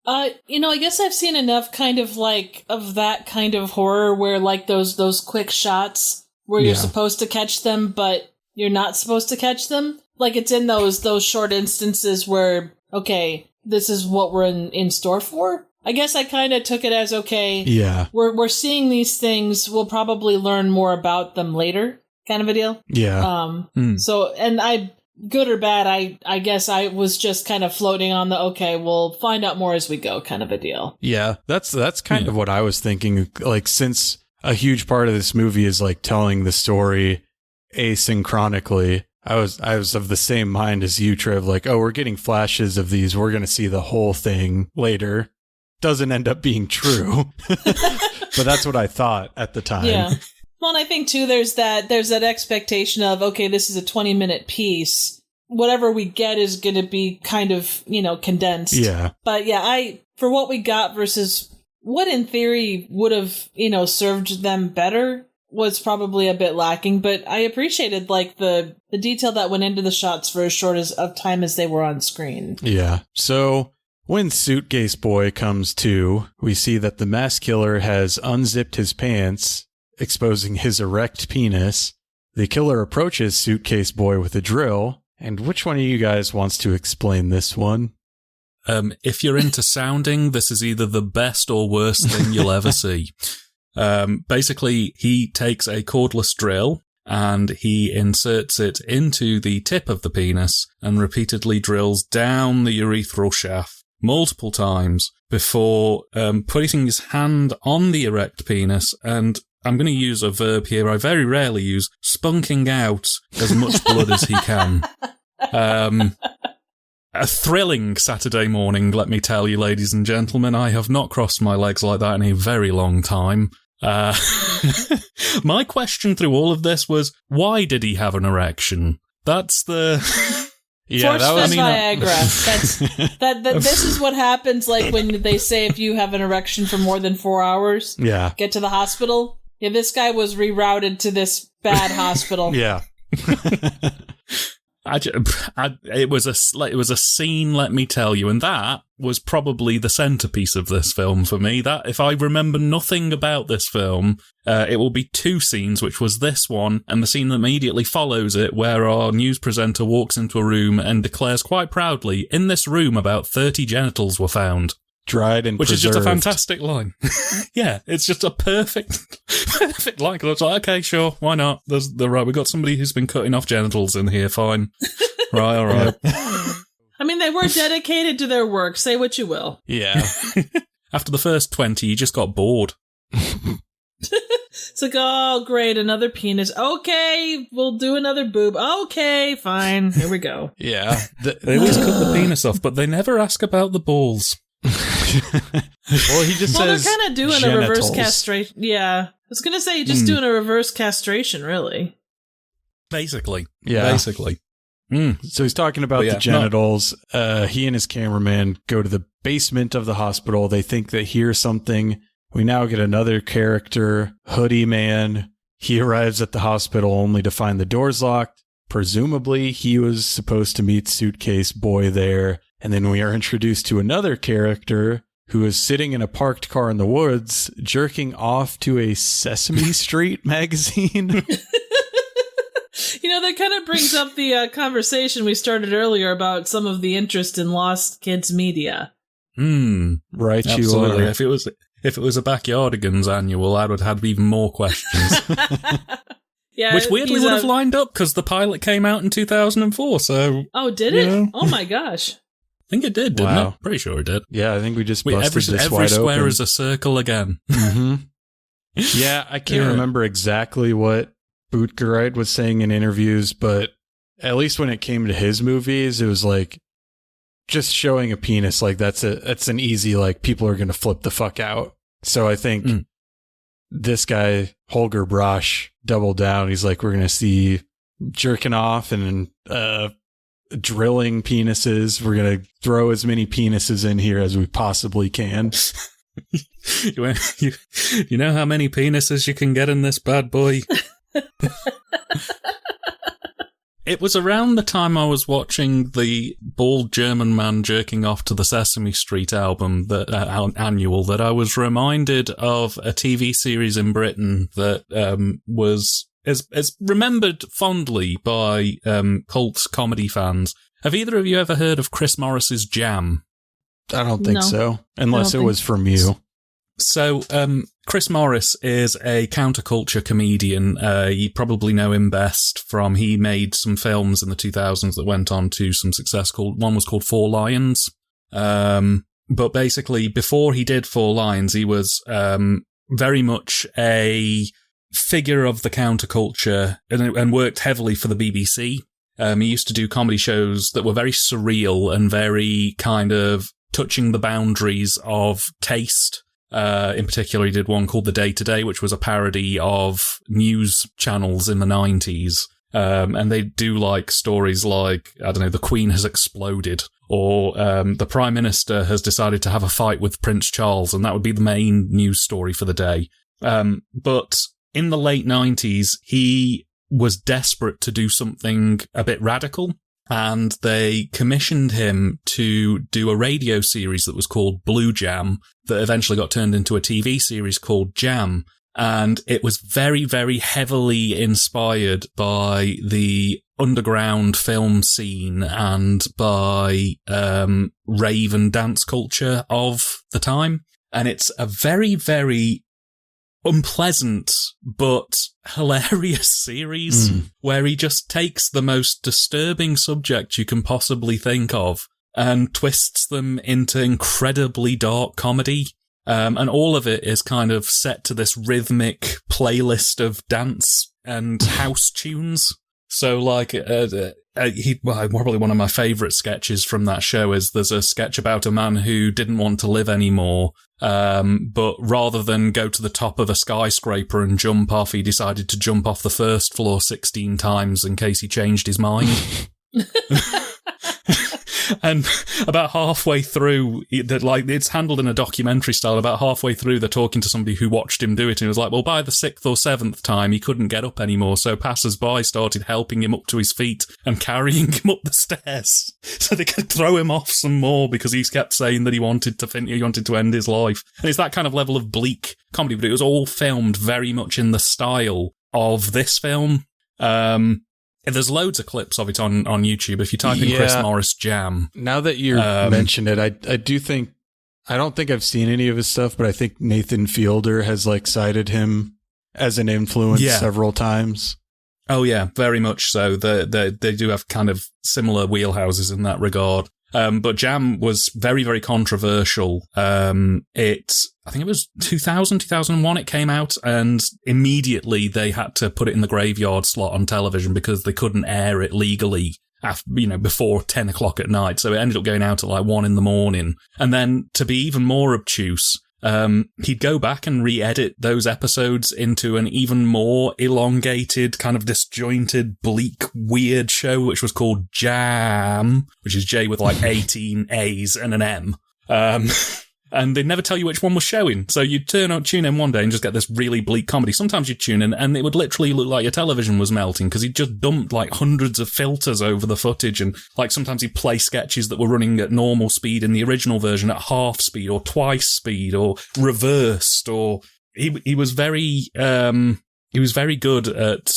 I guess I've seen enough kind of like of that kind of horror where like those quick shots where you're supposed to catch them, but you're not supposed to catch them. Like it's in those short instances where, okay, this is what we're in store for. I guess I kind of took it as, okay, we're seeing these things. We'll probably learn more about them later, kind of a deal. Yeah. So, and good or bad, I guess I was just kind of floating on the, okay, we'll find out more as we go kind of a deal. Yeah, that's kind of what I was thinking. Like, since a huge part of this movie is like telling the story asynchronically, I was of the same mind as you, Trev. Like, oh, we're getting flashes of these. We're going to see the whole thing later. Doesn't end up being true. But that's what I thought at the time. Yeah. Well, and I think, too, there's that expectation of, okay, this is a 20-minute piece. Whatever we get is going to be kind of, condensed. Yeah. But, yeah, for what we got versus what, in theory, would have, served them better was probably a bit lacking. But I appreciated, like, the detail that went into the shots for as short of time as they were on screen. Yeah. So when Suitcase Boy comes to, we see that the mass killer has unzipped his pants, exposing his erect penis. The killer approaches Suitcase Boy with a drill. And which one of you guys wants to explain this one? If you're into sounding, this is either the best or worst thing you'll ever see. Basically, he takes a cordless drill and he inserts it into the tip of the penis and repeatedly drills down the urethral shaft multiple times before putting his hand on the erect penis and, I'm going to use a verb here I very rarely use, spunking out as much blood as he can. A thrilling Saturday morning, let me tell you, ladies and gentlemen. I have not crossed my legs like that in a very long time. My question through all of this was, why did he have an erection? That's the... Yeah, that was Viagra. This is what happens, like, when they say if you have an erection for more than 4 hours, get to the hospital. Yeah, this guy was rerouted to this bad hospital. Yeah. It was a scene, let me tell you, and that was probably the centerpiece of this film for me. That, if I remember nothing about this film, it will be two scenes, which was this one and the scene that immediately follows it, where our news presenter walks into a room and declares quite proudly, in this room about 30 genitals were found. Dried and which preserved. Is just a fantastic line. Yeah, it's just a perfect line. Cause I was like, okay, sure, why not? Right, we got somebody who's been cutting off genitals in here, fine. Right, all right. I mean, they were dedicated to their work, say what you will. Yeah. After the first 20, you just got bored. It's like, oh, great, another penis. Okay, we'll do another boob. Okay, fine, here we go. Yeah. They always cut the penis off, but they never ask about the balls. Well, he just says they're kind of doing genitals. A reverse castration. Yeah. I was going to say, just doing a reverse castration, really. Basically. Yeah. Basically. So he's talking about the genitals. He and his cameraman go to the basement of the hospital. They think they hear something. We now get another character, Hoodie Man. He arrives at the hospital only to find the doors locked. Presumably, he was supposed to meet Suitcase Boy there. And then we are introduced to another character who is sitting in a parked car in the woods, jerking off to a Sesame Street magazine. That kind of brings up the conversation we started earlier about some of the interest in lost kids media. Right, absolutely. You are. If it was a Backyardigans annual, I would have even more questions. Yeah, which weirdly would have lined up because the pilot came out in 2004. So, oh, did it? Oh my gosh! I think it did, didn't it? Pretty sure it did. Yeah, I think we just busted this wide open. Every square is a circle again. Mm-hmm. Yeah, I can't remember exactly what Bootgerite was saying in interviews, but at least when it came to his movies, it was like just showing a penis. Like that's an easy, like, people are going to flip the fuck out. So I think this guy, Holger Brosh, doubled down. He's like, we're going to see jerking off and drilling penises. We're going to throw as many penises in here as we possibly can. You know how many penises you can get in this bad boy? It was around the time I was watching the bald German man jerking off to the Sesame Street album, that annual, that I was reminded of a TV series in Britain that is remembered fondly by cult comedy fans. Have either of you ever heard of Chris Morris's Jam? I don't think No. so, unless it was from you. So, Chris Morris is a counterculture comedian. You probably know him best from, he made some films in the 2000s that went on to some success. One was called Four Lions. But basically, before he did Four Lions, he was very much a figure of the counterculture and worked heavily for the BBC. He used to do comedy shows that were very surreal and very kind of touching the boundaries of taste. In particular, he did one called The TYTD, which was a parody of news channels in the 90s. And they do like stories like, I don't know, the Queen has exploded, or the Prime Minister has decided to have a fight with Prince Charles, and that would be the main news story for the day. But in the late 90s, he was desperate to do something a bit radical, and they commissioned him to do a radio series that was called Blue Jam, that eventually got turned into a TV series called Jam. And it was very, very heavily inspired by the underground film scene and by rave and dance culture of the time. And it's a very, very unpleasant but hilarious series where he just takes the most disturbing subject you can possibly think of and twists them into incredibly dark comedy. And all of it is kind of set to this rhythmic playlist of dance and house tunes. So, like, probably one of my favourite sketches from that show is there's a sketch about a man who didn't want to live anymore, but rather than go to the top of a skyscraper and jump off, he decided to jump off the first floor 16 times in case he changed his mind. And about halfway through, it's handled in a documentary style. About halfway through, they're talking to somebody who watched him do it, and he was like, well, by the 6th or 7th time, he couldn't get up anymore, so passers-by started helping him up to his feet and carrying him up the stairs so they could throw him off some more, because he kept saying that he wanted to end his life. And it's that kind of level of bleak comedy, but it was all filmed very much in the style of this film. There's loads of clips of it on YouTube. If you type in Chris Morris Jam. Now that you mentioned it, I don't think I've seen any of his stuff, but I think Nathan Fielder has cited him as an influence several times. Oh yeah, very much so. They do have kind of similar wheelhouses in that regard. But Jam was very, very controversial. I think it was 2001 it came out, and immediately they had to put it in the graveyard slot on television because they couldn't air it legally before 10 o'clock at night. So it ended up going out at 1 a.m. And then, to be even more obtuse, he'd go back and re-edit those episodes into an even more elongated, kind of disjointed, bleak, weird show, which was called Jam, which is J with 18 A's and an M. And they'd never tell you which one was showing. So you'd tune in one day and just get this really bleak comedy. Sometimes you'd tune in and it would literally look like your television was melting, because he'd just dumped hundreds of filters over the footage. And sometimes he'd play sketches that were running at normal speed in the original version at half speed or twice speed or reversed, or he was very good at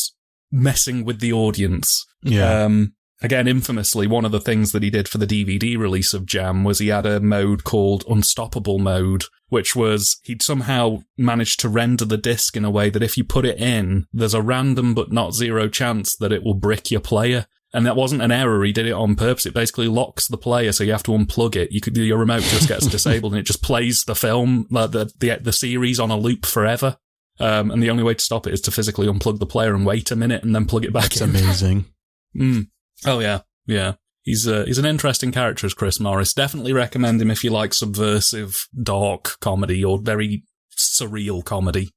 messing with the audience. Yeah. Again, infamously, one of the things that he did for the DVD release of Jam was he had a mode called Unstoppable Mode, which was he'd somehow managed to render the disc in a way that if you put it in, there's a random but not zero chance that it will brick your player. And that wasn't an error, he did it on purpose. It basically locks the player, so you have to unplug it. Your remote just gets disabled and it just plays the film, the series on a loop forever. And the only way to stop it is to physically unplug the player and wait a minute and then plug it back in. That's amazing. Oh, yeah. He's an interesting character as Chris Morris. Definitely recommend him if you like subversive, dark comedy or very surreal comedy.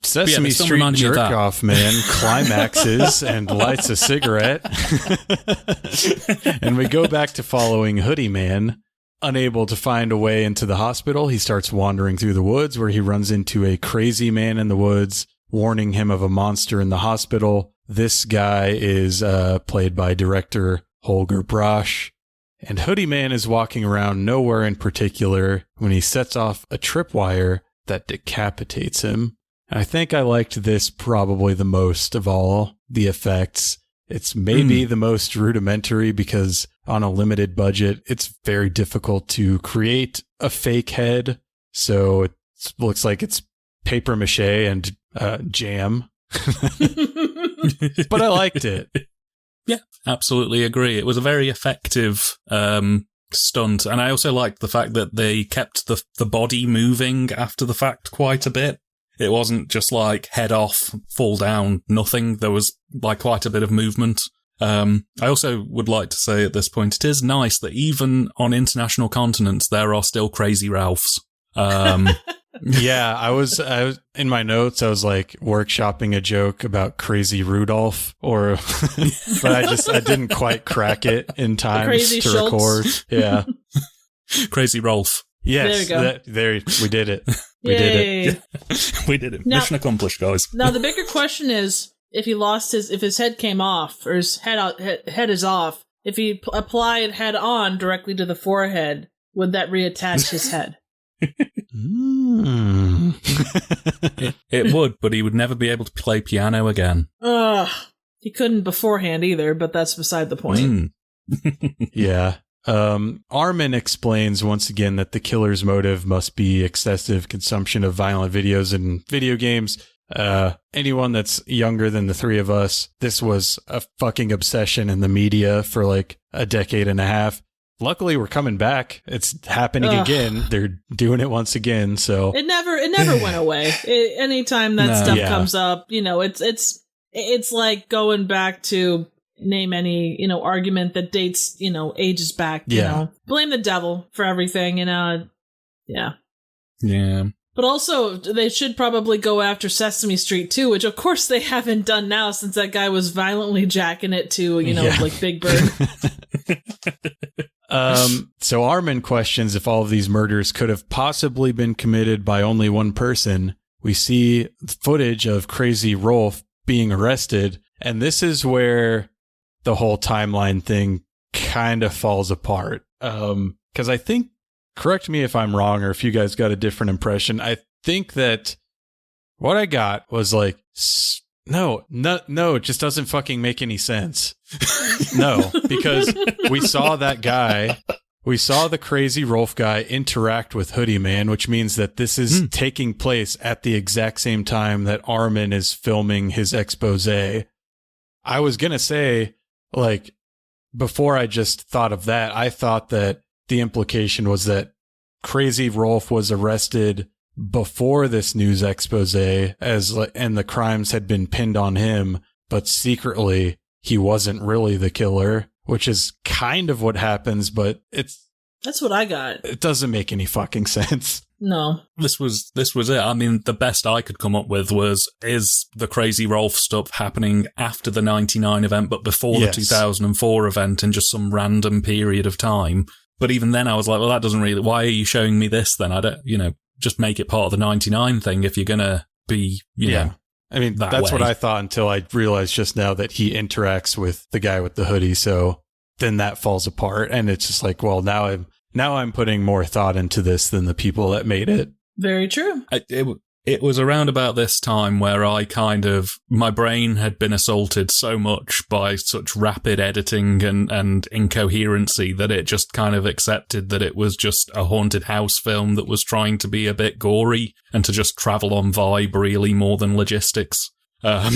Sesame Street jerk-off man climaxes and lights a cigarette. And we go back to following Hoodie Man. Unable to find a way into the hospital, he starts wandering through the woods, where he runs into a crazy man in the woods, warning him of a monster in the hospital. This guy is played by director Holger Brasch. And Hoodie Man is walking around nowhere in particular when he sets off a tripwire that decapitates him. I think I liked this probably the most of all the effects. It's maybe the most rudimentary because on a limited budget, it's very difficult to create a fake head. So it looks like it's paper mache and jam. But I liked it. Yeah, absolutely agree. It was a very effective stunt. And I also liked the fact that they kept the body moving after the fact quite a bit. It wasn't just like head off, fall down, nothing. There was like quite a bit of movement. I also would like to say at this point, it is nice that even on international continents, there are still Crazy Ralphs. Yeah, I was in my notes. I was like workshopping a joke about Crazy Rudolph, but I didn't quite crack it in time to record. Yeah, Crazy Rolf. Yes, there we go. We did it. We did it. Now, mission accomplished, guys. Now the bigger question is if his head came off or his head is off. If he applied head on directly to the forehead, would that reattach his head? It would, but he would never be able to play piano again. He couldn't beforehand either, but that's beside the point. Yeah. Armin explains once again that the killer's motive must be excessive consumption of violent videos and video games. Anyone that's younger than the three of us, this was a fucking obsession in the media for like a decade and a half. Luckily, we're coming back. It's happening again. They're doing it once again. So it never went away. Anytime that stuff comes up, it's like going back to name any argument that dates ages back. Blame the devil for everything. Yeah. But also, they should probably go after Sesame Street too, which of course they haven't done now since that guy was violently jacking it to like Big Bird. So Armin questions if all of these murders could have possibly been committed by only one person. We see footage of Crazy Rolf being arrested, and this is where the whole timeline thing kind of falls apart. Because I think, correct me if I'm wrong or if you guys got a different impression, I think that what I got was like, no, it just doesn't fucking make any sense. No, because we saw the Crazy Rolf guy interact with Hoodie Man, which means that this is taking place at the exact same time that Armin is filming his expose. I was going to say, like, before I just thought of that, I thought that the implication was that Crazy Rolf was arrested before this news expose and the crimes had been pinned on him, but secretly he wasn't really the killer, which is kind of what happens, but that's what I got. It doesn't make any fucking sense. No. This was it. I mean, the best I could come up with is the Crazy Rolf stuff happening after the 99 event, but before the 2004 event in just some random period of time. But even then I was like, well, that doesn't really, why are you showing me this then? I don't, just make it part of the 99 thing if you're going to be, I mean, that's what I thought until I realized just now that he interacts with the guy with the hoodie. So then that falls apart. And it's just like, well, now I'm putting more thought into this than the people that made it. Very true. It was around about this time where my brain had been assaulted so much by such rapid editing and incoherency that it just kind of accepted that it was just a haunted house film that was trying to be a bit gory and to just travel on vibe really more than logistics. I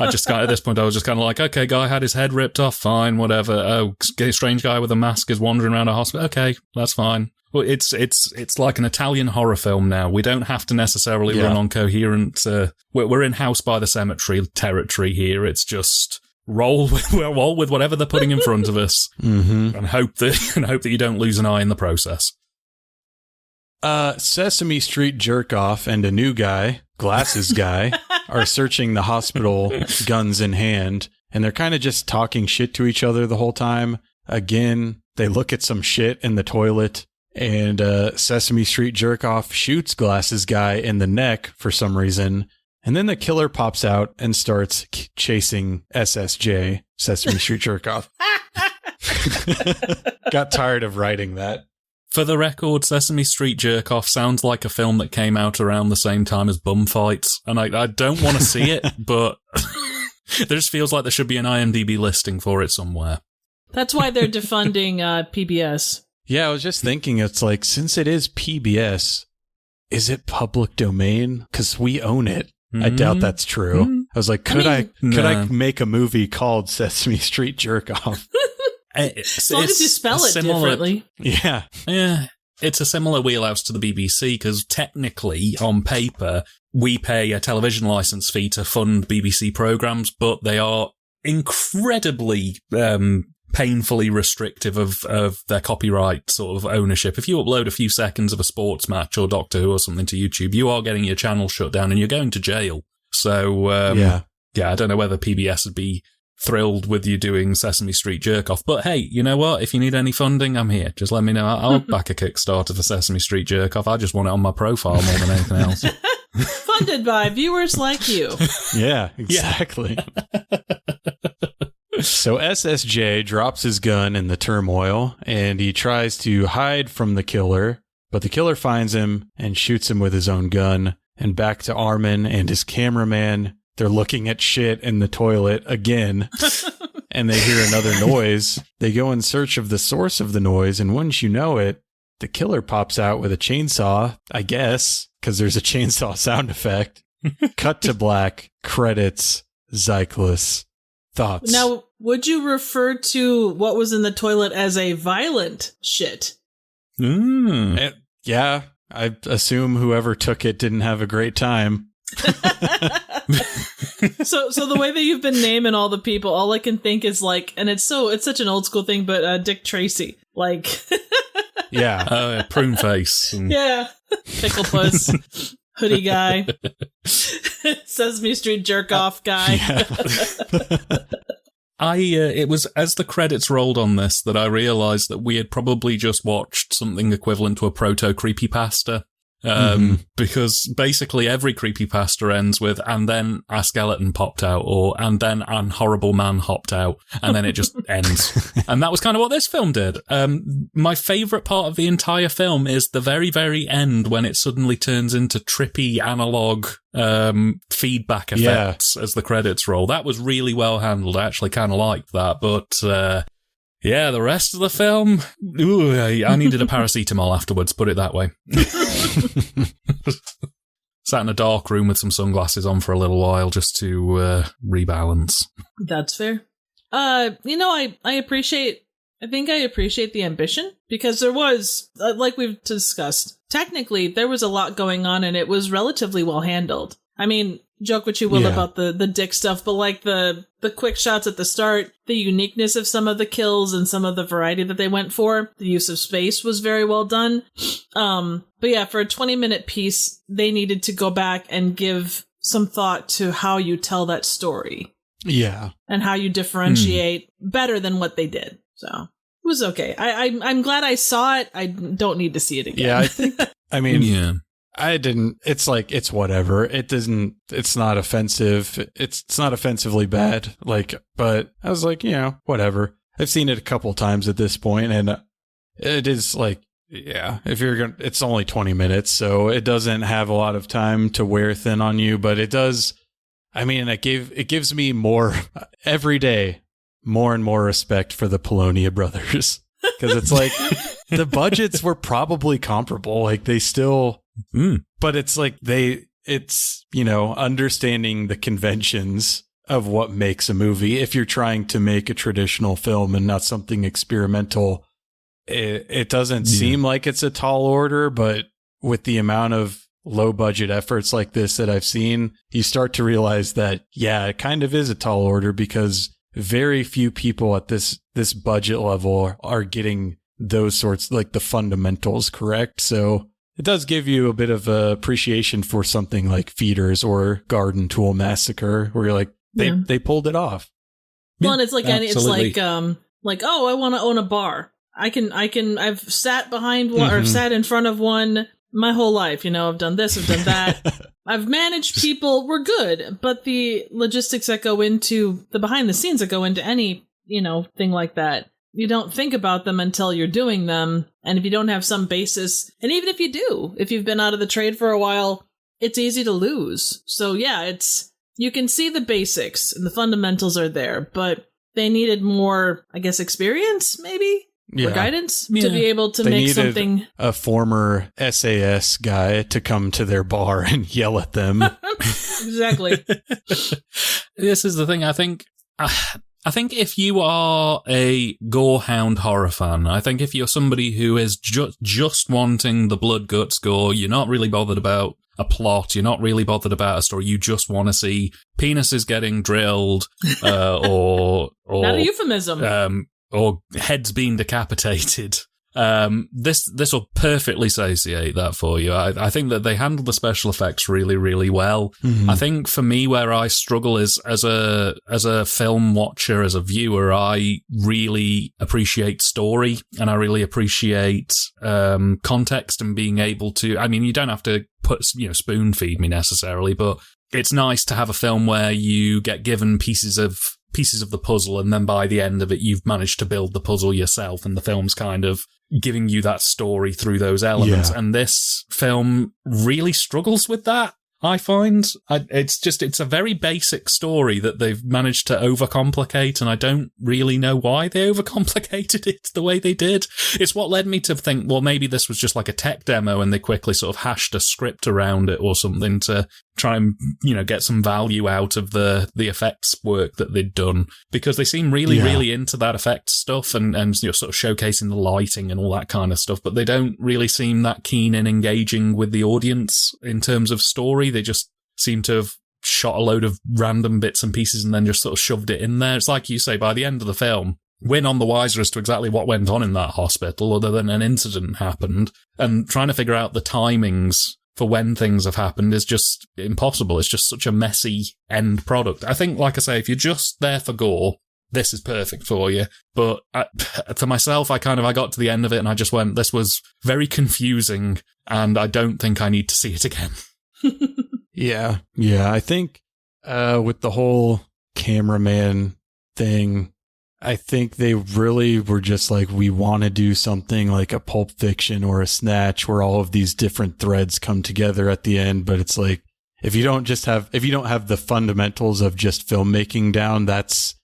just got at this point, I was just kind of like, okay, guy had his head ripped off, fine, whatever. Oh, strange guy with a mask is wandering around a hospital. Okay, that's fine. Well, it's like an Italian horror film now. We don't have to necessarily run on coherent. We're in House by the Cemetery territory here. It's just roll with whatever they're putting in front of us, and hope that you don't lose an eye in the process. Sesame Street jerk off and a new guy, glasses guy, are searching the hospital, guns in hand, and they're kind of just talking shit to each other the whole time. Again, they look at some shit in the toilet. And Sesame Street Jerkoff shoots Glasses Guy in the neck for some reason. And then the killer pops out and starts chasing SSJ, Sesame Street Jerkoff. Got tired of writing that. For the record, Sesame Street Jerkoff sounds like a film that came out around the same time as Bum Fights, and I don't want to see it, but there just feels like there should be an IMDb listing for it somewhere. That's why they're defunding PBS. Yeah, I was just thinking, it's like, since it is PBS, is it public domain? Because we own it. I doubt that's true. I was like, could I make a movie called Sesame Street Jerkoff? As long as you spell it differently. Yeah. Yeah. It's a similar wheelhouse to the BBC because technically, on paper, we pay a television license fee to fund BBC programmes, but they are incredibly painfully restrictive of their copyright sort of ownership. If you upload a few seconds of a sports match or Doctor Who or something to YouTube, you are getting your channel shut down and you're going to jail. So, yeah, I don't know whether PBS would be thrilled with you doing Sesame Street Jerkoff. But hey, you know what? If you need any funding, I'm here. Just let me know. I'll back a Kickstarter for Sesame Street Jerkoff. I just want it on my profile more than anything else. Funded by viewers like you. Yeah, exactly. So SSJ drops his gun in the turmoil, and he tries to hide from the killer, but the killer finds him and shoots him with his own gun. And back to Armin and his cameraman. They're looking at shit in the toilet again, and they hear another noise. They go in search of the source of the noise, and once you know it, the killer pops out with a chainsaw, I guess, because there's a chainsaw sound effect. Cut to black, credits, Zyklus. Thoughts? Now, would you refer to what was in the toilet as a violent shit? Yeah, I assume whoever took it didn't have a great time. So the way that you've been naming all the people, all I can think is like, and it's such an old school thing, but Dick Tracy, like, yeah, prune face, yeah, pickle puss, hoodie guy, Sesame Street Jerkoff guy. Yeah. It was as the credits rolled on this that I realised that we had probably just watched something equivalent to a proto creepypasta. Because basically every creepypasta ends with, and then a skeleton popped out, or, and then an horrible man hopped out, and then it just ends. And that was kind of what this film did. My favourite part of the entire film is the very, very end when it suddenly turns into trippy analog feedback effects as the credits roll. That was really well handled. I actually kind of liked that, but yeah, the rest of the film, I needed a paracetamol afterwards, put it that way. Sat in a dark room with some sunglasses on for a little while just to rebalance. That's fair. I appreciate the ambition, because there was, like we've discussed, technically there was a lot going on and it was relatively well handled. I mean, joke what you will about the dick stuff, but like the quick shots at the start, the uniqueness of some of the kills and some of the variety that they went for, the use of space was very well done. But yeah, for a 20-minute piece, they needed to go back and give some thought to how you tell that story. Yeah. And how you differentiate better than what they did. So it was okay. I'm glad I saw it. I don't need to see it again. Yeah, I think, I mean, I didn't, it's like, it's whatever. It's not offensive. It's not offensively bad. Like, but I was like, whatever. I've seen it a couple times at this point, and it is like, if you're going to, it's only 20 minutes, so it doesn't have a lot of time to wear thin on you, but it does. I mean, it gives me more every day, more and more respect for the Polonia brothers, because it's like the budgets were probably comparable. Like they still, but it's like it's understanding the conventions of what makes a movie. If you're trying to make a traditional film and not something experimental, it doesn't seem like it's a tall order, but with the amount of low budget efforts like this that I've seen, you start to realize that, it kind of is a tall order, because very few people at this budget level are getting those sorts, like the fundamentals correct. So it does give you a bit of appreciation for something like Feeders or Garden Tool Massacre, where you're like, they pulled it off. Well, and it's like, oh, I want to own a bar. I've sat behind one or sat in front of one. my whole life. I've done this, I've done that. I've managed people. We're good. But the logistics that go into the behind the scenes that go into any, thing like that, you don't think about them until you're doing them. And if you don't have some basis, and even if you do, if you've been out of the trade for a while, it's easy to lose. So yeah, you can see the basics and the fundamentals are there, but they needed more, I guess, experience, maybe? Or guidance to be able to make something. A former SAS guy to come to their bar and yell at them. Exactly. This is the thing. I think if you are a gorehound horror fan, I think if you're somebody who is just wanting the blood, guts, gore, you're not really bothered about a plot, you're not really bothered about a story, you just want to see penises getting drilled, or not a euphemism. Or heads being decapitated. This will perfectly satiate that for you. I think that they handle the special effects really, really well. Mm-hmm. I think for me, where I struggle is as a film watcher, as a viewer, I really appreciate story and I really appreciate context and being able to. I mean, you don't have to spoon feed me necessarily, but it's nice to have a film where you get given pieces of the puzzle, and then by the end of it, you've managed to build the puzzle yourself, and the film's kind of giving you that story through those elements. Yeah. And this film really struggles with that, I find. It's a very basic story that they've managed to overcomplicate, and I don't really know why they overcomplicated it the way they did. It's what led me to think, well, maybe this was just like a tech demo and they quickly sort of hashed a script around it or something to try and, get some value out of the effects work that they'd done, because they seem really into that effects stuff and sort of showcasing the lighting and all that kind of stuff, but they don't really seem that keen in engaging with the audience in terms of story. They just seem to have shot a load of random bits and pieces and then just sort of shoved it in there. It's like you say, by the end of the film, we're none the wiser as to exactly what went on in that hospital other than an incident happened, and trying to figure out the timings for when things have happened is just impossible. It's just such a messy end product. I think, like I say, if you're just there for gore, this is perfect for you. But for myself, I got to the end of it and I just went, this was very confusing and I don't think I need to see it again. Yeah. I think with the whole cameraman thing, I think they really were just like, we want to do something like a Pulp Fiction or a Snatch where all of these different threads come together at the end. But it's like, if you don't have the fundamentals of just filmmaking down, that's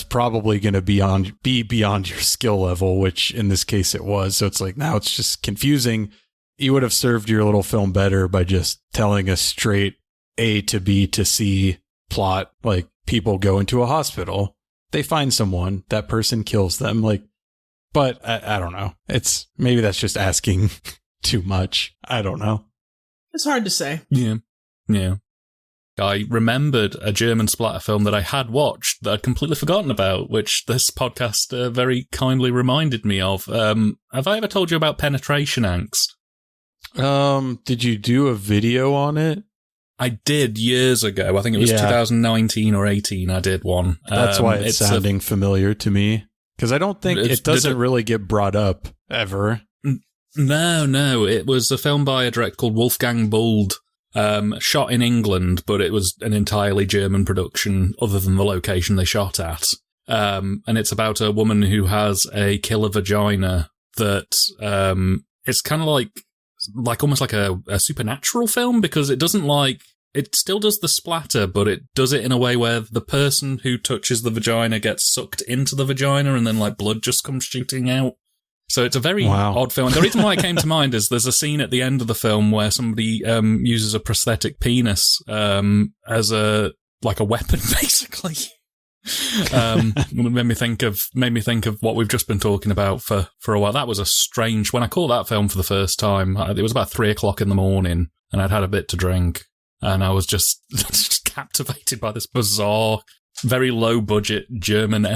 probably going to be beyond your skill level, which in this case it was. So it's like, now it's just confusing. You would have served your little film better by just telling a straight A to B to C plot. Like, people go into a hospital, they find someone, that person kills them. Like, but I don't know. Maybe that's just asking too much. I don't know. It's hard to say. Yeah. I remembered a German splatter film that I had watched that I'd completely forgotten about, which this podcast very kindly reminded me of. Have I ever told you about Penetration Angst? Did you do a video on it? I did years ago. I think it was 2019 or 18. I did one. That's why it's sounding familiar to me, because I don't think it doesn't really get brought up ever. No. It was a film by a director called Wolfgang Buld, shot in England, but it was an entirely German production other than the location they shot at. And it's about a woman who has a killer vagina that it's kind of like almost like a supernatural film, because it still does the splatter, but it does it in a way where the person who touches the vagina gets sucked into the vagina and then like blood just comes shooting out. So it's a very odd film. And the reason why it came to mind is there's a scene at the end of the film where somebody uses a prosthetic penis as a weapon, basically. Made me think of what we've just been talking about for a while. That was a strange. When I caught that film for the first time, it was about 3:00 in the morning, and I'd had a bit to drink, and I was just captivated by this bizarre, very low budget German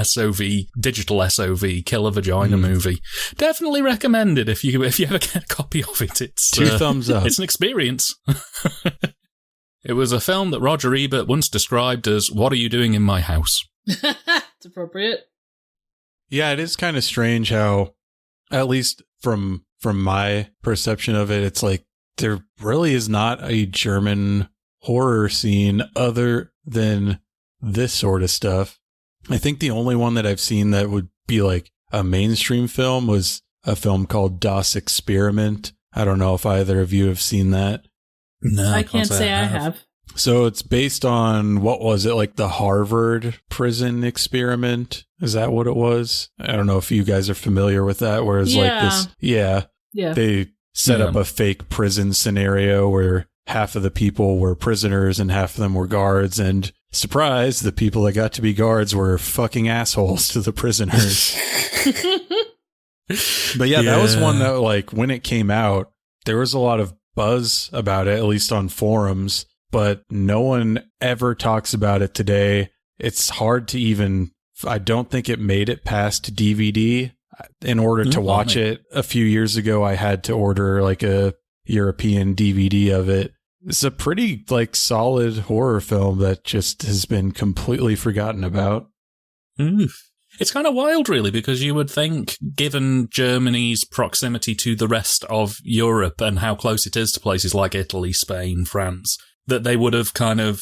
digital SOV killer vagina movie. Definitely recommended if you ever get a copy of it. It's 2 thumbs up. It's an experience. It was a film that Roger Ebert once described as, "What are you doing in my house?" It's appropriate. Yeah, it is kind of strange how, at least from my perception of it, it's like there really is not a German horror scene other than this sort of stuff. I think the only one that I've seen that would be like a mainstream film was a film called Das Experiment. I don't know if either of you have seen that. No, I can't say I have. So it's based on, what was it, like the Harvard prison experiment? Is that what it was? I don't know if you guys are familiar with that, where it's like this. Yeah. They set up a fake prison scenario where half of the people were prisoners and half of them were guards. And surprise, the people that got to be guards were fucking assholes to the prisoners. But yeah, that was one that, like, when it came out, there was a lot of buzz about it, at least on forums, but no one ever talks about it today. It's hard to even, I don't think it made it past DVD. In order to watch it a few years ago, I had to order like a European DVD of it. It's a pretty like solid horror film that just has been completely forgotten about. It's kind of wild, really, because you would think, given Germany's proximity to the rest of Europe and how close it is to places like Italy, Spain, France, that they would have kind of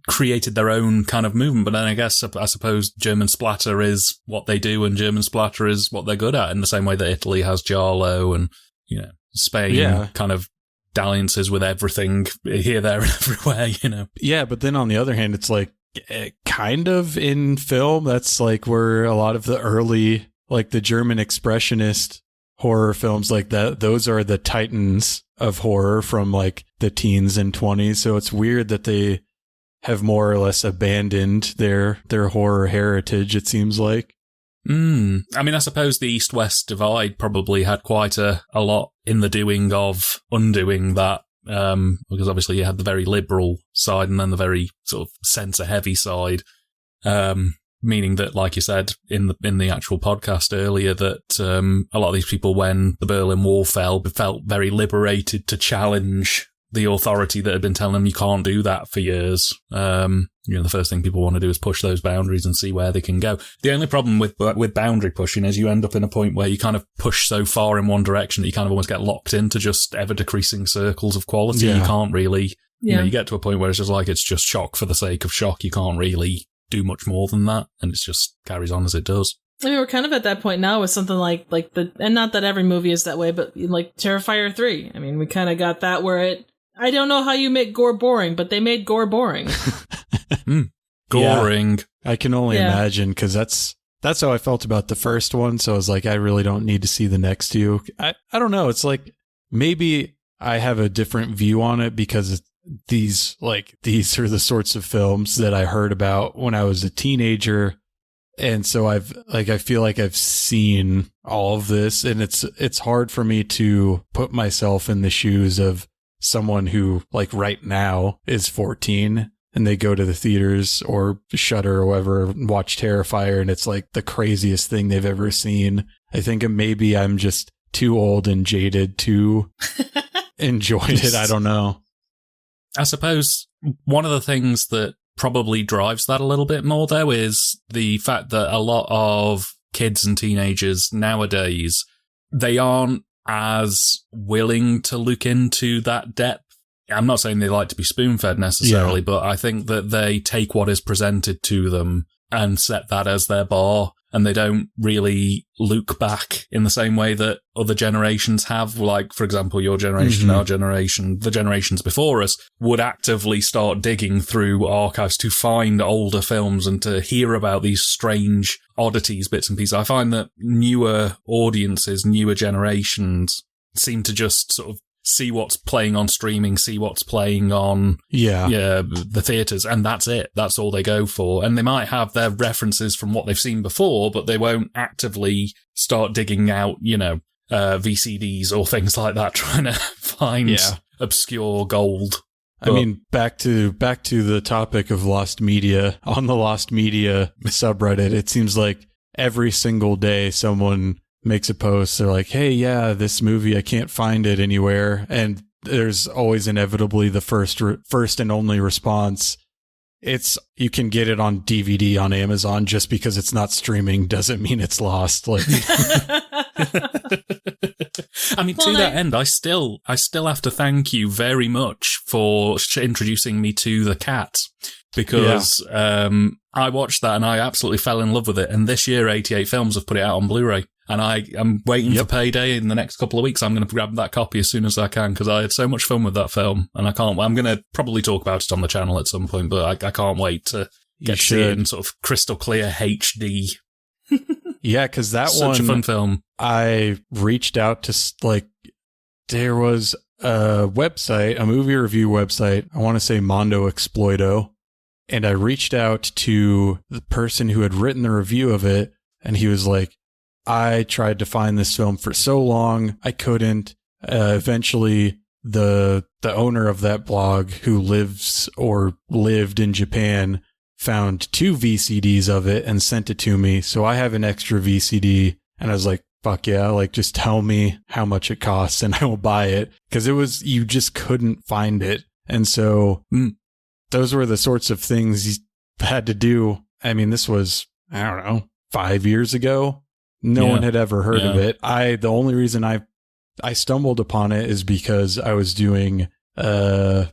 created their own kind of movement. But then I suppose German splatter is what they do, and German splatter is what they're good at, in the same way that Italy has Giallo, and, you know, Spain kind of dalliances with everything here, there, and everywhere, you know. Yeah, but then on the other hand, it's like, kind of in film, that's like where a lot of the early, like the German expressionist horror films like that, those are the titans of horror from like the teens and 20s. So it's weird that they have more or less abandoned their horror heritage, it seems like. I mean, I suppose the East-West divide probably had quite a lot in the doing of undoing that, because obviously you had the very liberal side and then the very sort of censor-heavy side, meaning that, like you said in the actual podcast earlier, that a lot of these people, when the Berlin Wall fell, felt very liberated to challenge the authority that had been telling them you can't do that for years. You know, the first thing people want to do is push those boundaries and see where they can go. The only problem with boundary pushing is you end up in a point where you kind of push so far in one direction that you kind of almost get locked into just ever decreasing circles of quality. You can't really, you know, you get to a point where it's just like, it's just shock for the sake of shock. You can't really do much more than that. And it just carries on as it does. I mean, we're kind of at that point now with something like and not that every movie is that way, but like Terrifier 3. I mean, we kind of got that where I don't know how you make gore boring, but they made gore boring. Goring. Yeah, I can only imagine, because that's how I felt about the first one. So I was like, I really don't need to see the next two. I don't know. It's like, maybe I have a different view on it because these are the sorts of films that I heard about when I was a teenager. And so I feel like I've seen all of this, and it's hard for me to put myself in the shoes of someone who, like, right now is 14 and they go to the theaters or Shudder or whatever and watch Terrifier, and it's like the craziest thing they've ever seen. I think maybe I'm just too old and jaded to enjoy it. I don't know. I suppose one of the things that probably drives that a little bit more, though, is the fact that a lot of kids and teenagers nowadays, they aren't as willing to look into that depth. I'm not saying they like to be spoon-fed necessarily, but I think that they take what is presented to them and set that as their bar, and they don't really look back in the same way that other generations have. Like, for example, your generation, our generation, the generations before us would actively start digging through archives to find older films and to hear about these strange oddities, bits and pieces. I find that newer audiences, newer generations seem to just sort of see what's playing on streaming, see what's playing on the theatres, and that's it. That's all they go for. And they might have their references from what they've seen before, but they won't actively start digging out, VCDs or things like that, trying to find obscure gold. I mean, back to the topic of lost media. On the lost media subreddit, it seems like every single day someone makes a post. They're like, hey, this movie, I can't find it anywhere. And there's always inevitably the first and only response. You can get it on DVD on Amazon. Just because it's not streaming doesn't mean it's lost. Like, I mean, to that end, I still have to thank you very much for introducing me to The Cat, because I watched that and I absolutely fell in love with it. And this year, 88 Films have put it out on Blu-ray. And I am waiting for payday in the next couple of weeks. I'm going to grab that copy as soon as I can, because I had so much fun with that film. And I'm going to probably talk about it on the channel at some point, but I can't wait to get to see it in sort of crystal clear HD. Yeah, because that Such a fun film. I reached out to, there was a website, a movie review website, I want to say Mondo Exploito, and I reached out to the person who had written the review of it, and he was like, I tried to find this film for so long, I couldn't. Eventually, the owner of that blog, who lives or lived in Japan, found 2 VCDs of it and sent it to me. So I have an extra VCD, and I was like, fuck yeah, just tell me how much it costs and I will buy it. Because you just couldn't find it. And so those were the sorts of things you had to do. I mean, this was, I don't know, 5 years ago. No one had ever heard of it. The only reason I stumbled upon it is because I was doing the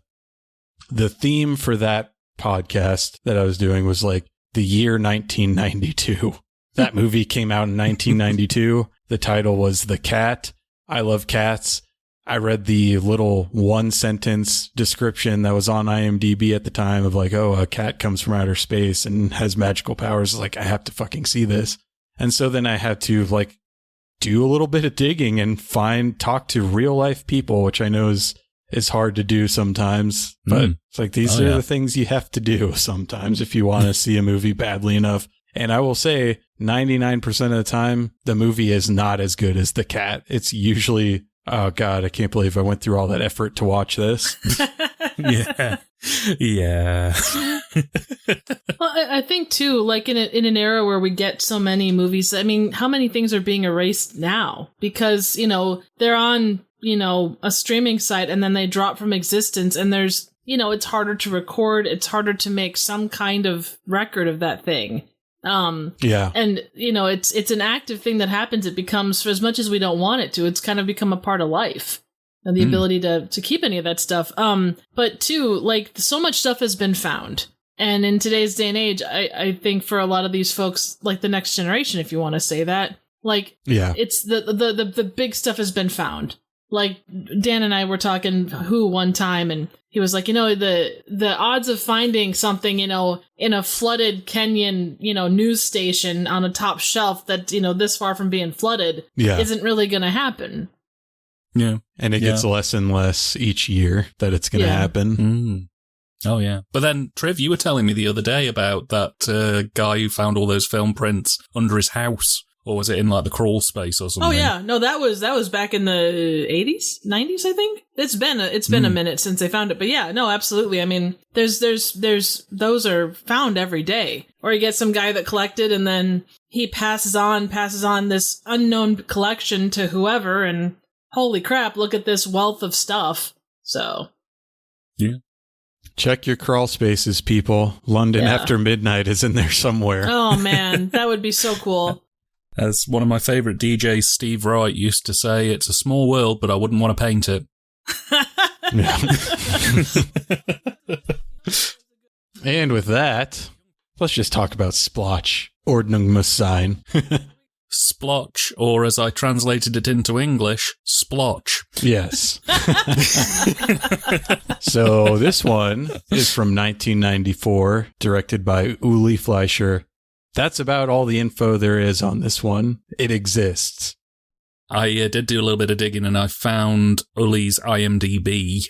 theme for that podcast that I was doing was the year 1992. That movie came out in 1992. The title was The Cat. I love cats. I read the little 1-sentence description that was on IMDb at the time of a cat comes from outer space and has magical powers. I have to fucking see this. And so then I had to do a little bit of digging and talk to real life people, which I know is hard to do sometimes, but it's these are the things you have to do sometimes if you want to see a movie badly enough. And I will say 99% of the time, the movie is not as good as The Cat. It's usually, oh God, I can't believe I went through all that effort to watch this. Yeah. Well, I think too, in an era where we get so many movies, I mean, how many things are being erased now? Because, they're on, a streaming site and then they drop from existence, and there's, it's harder to record. It's harder to make some kind of record of that thing. And, it's an active thing that happens. It becomes, for as much as we don't want it to, it's kind of become a part of life. And the ability to keep any of that stuff. But too, so much stuff has been found. And in today's day and age, I think for a lot of these folks, the next generation, if you want to say that, it's the big stuff has been found. Dan and I were talking Who one time, and he was the odds of finding something, in a flooded Kenyan, news station on a top shelf that, this far from being flooded isn't really going to happen. Yeah. And it gets less and less each year that it's going to happen. Oh, yeah. But then, Triv, you were telling me the other day about that guy who found all those film prints under his house. Or was it in the crawl space or something? Oh, yeah. No, that was back in the 80s, 90s, I think. It's been a minute since they found it. But yeah, no, absolutely. I mean, there's those are found every day. Or you get some guy that collected and then he passes on this unknown collection to whoever, and holy crap, look at this wealth of stuff. So. Yeah. Check your crawl spaces, people. London After Midnight is in there somewhere. Oh, man. That would be so cool. As one of my favourite DJs, Steve Wright, used to say, it's a small world, but I wouldn't want to paint it. And with that, let's just talk about Splotsch. Ordnung, Muss, Sein. Splotsch, or as I translated it into English, Splotsch. Yes. So this one is from 1994, directed by Uli Fleischer. That's about all the info there is on this one. It exists. I did do a little bit of digging and I found Uli's IMDb.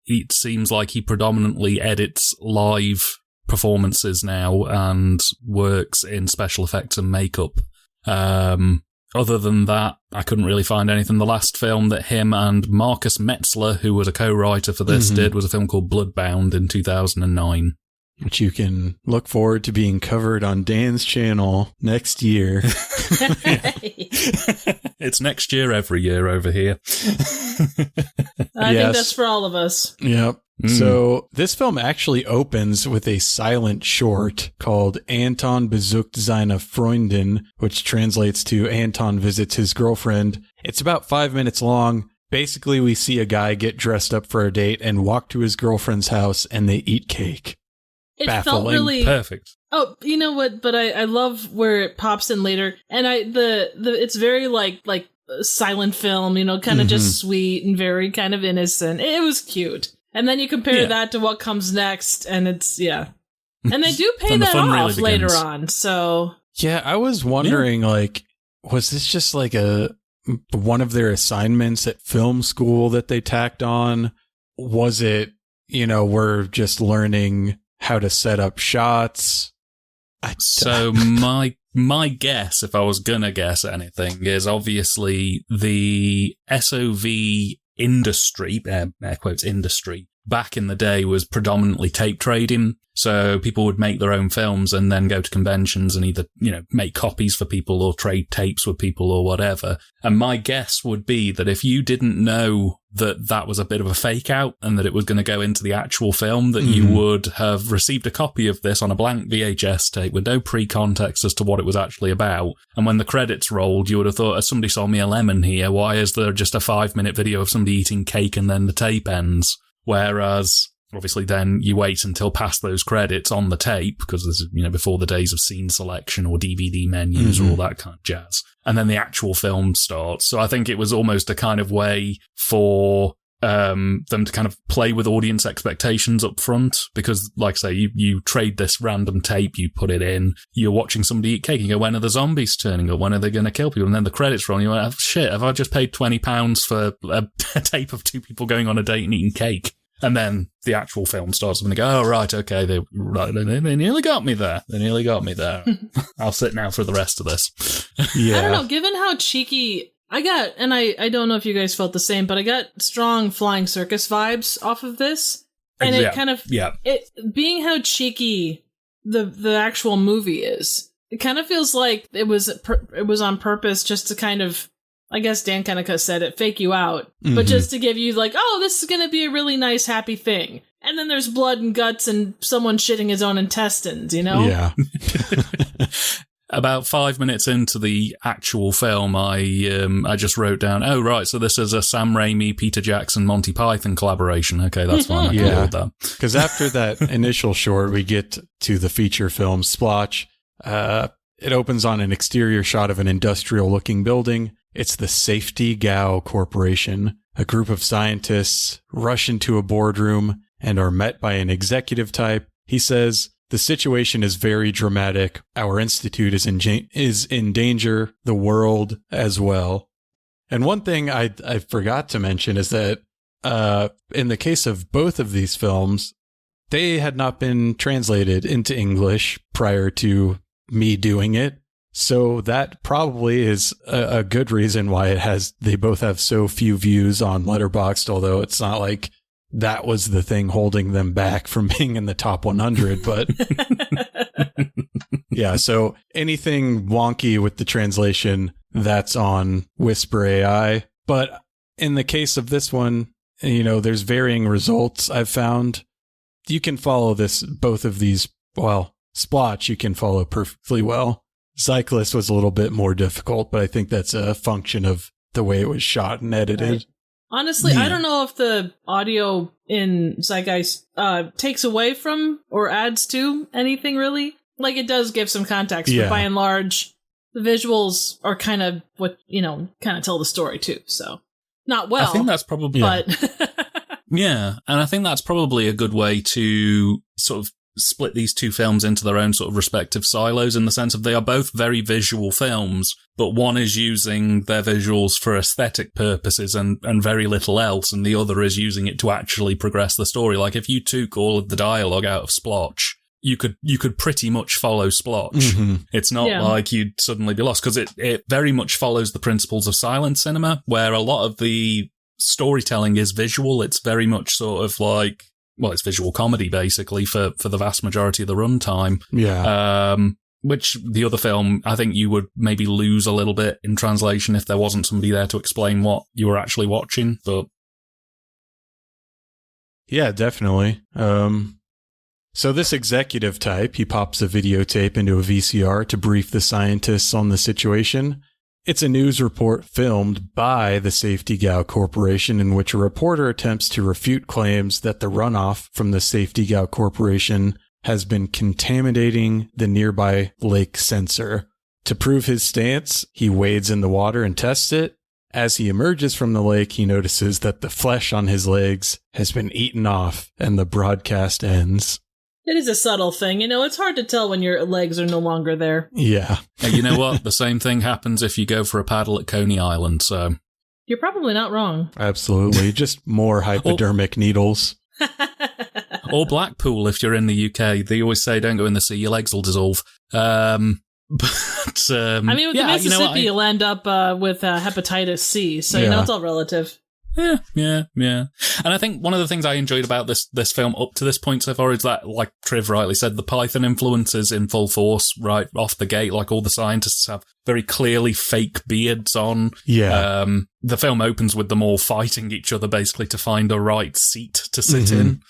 It seems like he predominantly edits live performances now and works in special effects and makeup. Other than that, I couldn't really find anything. The last film that him and Marcus Metzler, who was a co-writer for this, did was a film called Bloodbound in 2009. Which you can look forward to being covered on Dan's channel next year. It's next year every year over here. I think that's for all of us. Yep. So this film actually opens with a silent short called Anton besucht seine Freundin, which translates to Anton visits his girlfriend. It's about 5 minutes long. Basically, we see a guy get dressed up for a date and walk to his girlfriend's house, and they eat cake. It Baffling. felt really Perfect. Oh, you know what? But I love where it pops in later, and it's very like a silent film, you know, kind of just sweet and very kind of innocent. It was cute, and then you compare that to what comes next, and it's and they do pay that off later on. So yeah, I was wondering, like, was this just like one of their assignments at film school that they tacked on? Was it, you know, we're just learning how to set up shots? So my guess, if I was gonna guess anything, is obviously the SOV industry, air quotes industry, back in the day was predominantly tape trading. So people would make their own films and then go to conventions and either, you know, make copies for people or trade tapes with people or whatever. And my guess would be that if you didn't know that that was a bit of a fake out and that it was going to go into the actual film, that you would have received a copy of this on a blank VHS tape with no pre-context as to what it was actually about. And when the credits rolled, you would have thought, somebody sold me a lemon here. Why is there just a 5-minute video of somebody eating cake and then the tape ends? Whereas obviously then you wait until past those credits on the tape, because this is, you know, before the days of scene selection or DVD menus or all that kind of jazz. And then the actual film starts. So I think it was almost a kind of way for them to kind of play with audience expectations up front, because like I say, you trade this random tape, you put it in, you're watching somebody eat cake, you go, when are the zombies turning up? When are they going to kill people? And then the credits roll, and you're like, shit, have I just paid £20 for a tape of two people going on a date and eating cake? And then the actual film starts and they go, oh, right, okay, they nearly got me there. They nearly got me there. I'll sit now for the rest of this. I don't know, given how cheeky I got, and I don't know if you guys felt the same, but I got strong Flying Circus vibes off of this. And it kind of, being how cheeky the actual movie is, it kind of feels like it was on purpose just to kind of, I guess Dan kind of said it, fake you out, but just to give you like, oh, this is going to be a really nice, happy thing. And then there's blood and guts and someone shitting his own intestines, you know? Yeah. About 5 minutes into the actual film, I just wrote down, oh, right, so this is a Sam Raimi, Peter Jackson, Monty Python collaboration. Okay, that's fine. I can deal with that. Because after that initial short, we get to the feature film, Splotsch. It opens on an exterior shot of an industrial-looking building. It's the Safety Gao Corporation. A group of scientists rush into a boardroom and are met by an executive type. He says, the situation is very dramatic. Our institute is in danger, the world as well. And one thing I forgot to mention is that in the case of both of these films, they had not been translated into English prior to me doing it. So that probably is a good reason why they both have so few views on Letterboxd, although it's not like that was the thing holding them back from being in the top 100. But yeah, so anything wonky with the translation, that's on Whisper AI. But in the case of this one, you know, there's varying results I've found. You can follow both of these, well, Splotsch you can follow perfectly well. Zyklus was a little bit more difficult, but I think that's a function of the way it was shot and edited. Right. Honestly, I don't know if the audio in Zeitgeist takes away from or adds to anything really. Like, it does give some context, but by and large, the visuals are kind of what, you know, kind of tell the story too. So, not well. I think that's probably... But yeah, and I think that's probably a good way to sort of split these two films into their own sort of respective silos, in the sense of they are both very visual films, but one is using their visuals for aesthetic purposes and very little else, and the other is using it to actually progress the story. Like, if you took all of the dialogue out of Splotsch, you could pretty much follow Splotsch. It's not like you'd suddenly be lost, because it very much follows the principles of silent cinema, where a lot of the storytelling is visual. It's very much sort of like, well, it's visual comedy, basically, for the vast majority of the runtime. Yeah. Which the other film, I think you would maybe lose a little bit in translation if there wasn't somebody there to explain what you were actually watching. But Yeah, definitely. So this executive type, he pops a videotape into a VCR to brief the scientists on the situation. It's a news report filmed by the Safety Gal Corporation in which a reporter attempts to refute claims that the runoff from the Safety Gal Corporation has been contaminating the nearby lake sensor. To prove his stance, he wades in the water and tests it. As he emerges from the lake, he notices that the flesh on his legs has been eaten off and the broadcast ends. It is a subtle thing. It's hard to tell when your legs are no longer there. Yeah. Hey, you know what? The same thing happens if you go for a paddle at Coney Island, so... You're probably not wrong. Absolutely. Just more hypodermic needles. Or Blackpool if you're in the UK. They always say don't go in the sea, your legs will dissolve. With the Mississippi, you'll end up with hepatitis C, so it's all relative. Yeah. And I think one of the things I enjoyed about this film up to this point so far is that, like Triv rightly said, the Python influences in full force right off the gate. Like, all the scientists have very clearly fake beards on. Yeah. The film opens with them all fighting each other basically to find a right seat to sit in.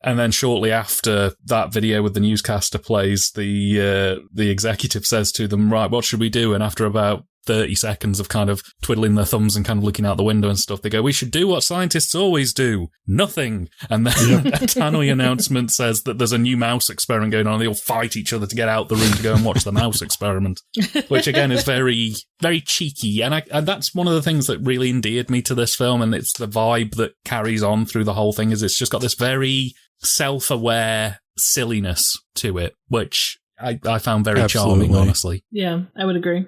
And then shortly after that video with the newscaster plays, the executive says to them, right, what should we do? And after about 30 seconds of kind of twiddling their thumbs and kind of looking out the window and stuff, they go, we should do what scientists always do. Nothing. And then a tannoy announcement says that there's a new mouse experiment going on. They all fight each other to get out the room to go and watch the mouse experiment, which again is very, very cheeky. And that's one of the things that really endeared me to this film. And it's the vibe that carries on through the whole thing, is it's just got this very self-aware silliness to it, which I found very charming, honestly. Yeah, I would agree.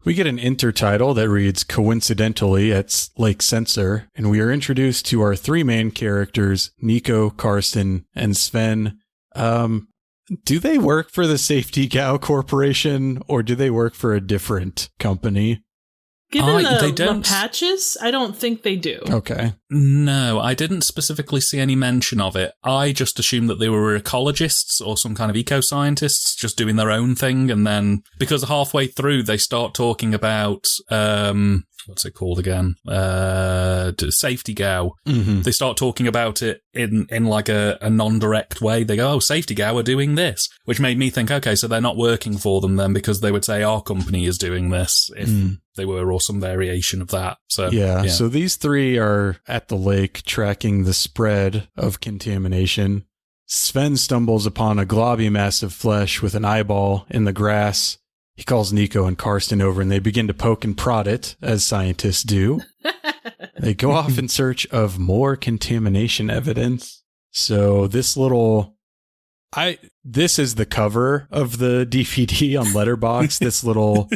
We get an intertitle that reads, coincidentally, at Lake Sensor, and we are introduced to our three main characters, Nico, Karsten, and Sven. Do they work for the Safety Gal Corporation, or do they work for a different company? Given the patches, I don't think they do. Okay. No, I didn't specifically see any mention of it. I just assumed that they were ecologists or some kind of eco-scientists just doing their own thing. And then, because halfway through they start talking about, what's it called again? Safety Gal. Mm-hmm. They start talking about it in like a non-direct way. They go, oh, Safety Gal are doing this, which made me think, okay, so they're not working for them then, because they would say our company is doing this if they were, or some variation of that. So yeah. So these three are at the lake tracking the spread of contamination. Sven stumbles upon a globby mass of flesh with an eyeball in the grass. He calls Nico and Karsten over and they begin to poke and prod it, as scientists do. They go off in search of more contamination evidence. So this is the cover of the DVD on Letterboxd, this little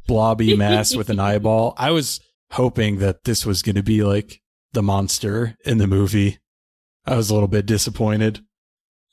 blobby mass with an eyeball. I was hoping that this was going to be like the monster in the movie. I was a little bit disappointed.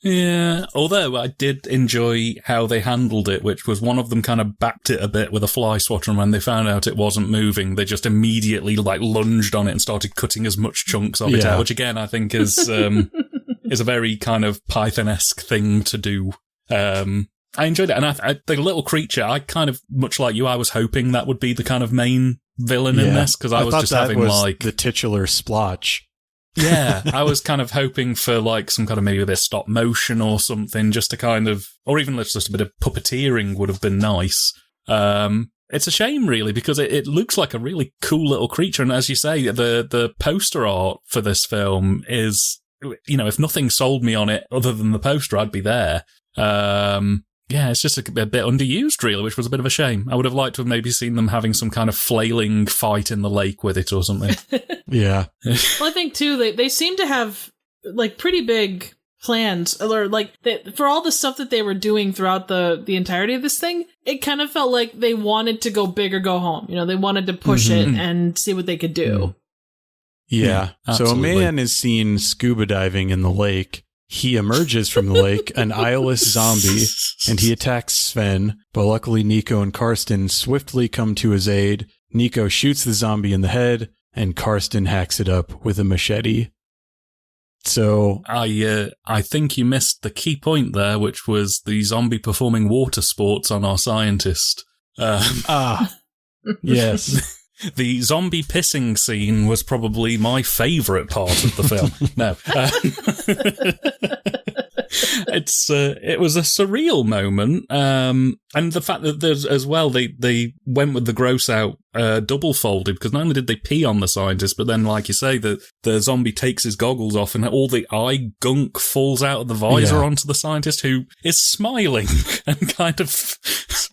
Yeah, although I did enjoy how they handled it, which was one of them kind of backed it a bit with a fly swatter, and when they found out it wasn't moving, they just immediately like lunged on it and started cutting as much chunks of it out, which again I think is is a very kind of Python-esque thing to do. I enjoyed it, and the little creature, I kind of, much like you, I was hoping that would be the kind of main villain in this, because I was just having like the titular Splotsch. Yeah, I was kind of hoping for like some kind of maybe a bit of stop motion or something, just to kind of, or even just a bit of puppeteering would have been nice. It's a shame, really, because it looks like a really cool little creature, and as you say, the poster art for this film is, if nothing sold me on it other than the poster, I'd be there. Yeah, it's just a bit underused, really, which was a bit of a shame. I would have liked to have maybe seen them having some kind of flailing fight in the lake with it or something. Yeah. Well, I think, too, they seem to have, like, pretty big plans, or, like, for all the stuff that they were doing throughout the entirety of this thing, it kind of felt like they wanted to go big or go home. They wanted to push it and see what they could do. Yeah. So a man is seen scuba diving in the lake. He emerges from the lake, an eyeless zombie, and he attacks Sven, but luckily Nico and Karsten swiftly come to his aid. Nico shoots the zombie in the head, and Karsten hacks it up with a machete. So I think you missed the key point there, which was the zombie performing water sports on our scientist. Yes. The zombie pissing scene was probably my favourite part of the film. No. It was a surreal moment. And the fact that there's, as well, they went with the gross out double folded, because not only did they pee on the scientist, but then, like you say, the zombie takes his goggles off and all the eye gunk falls out of the visor onto the scientist, who is smiling and kind of,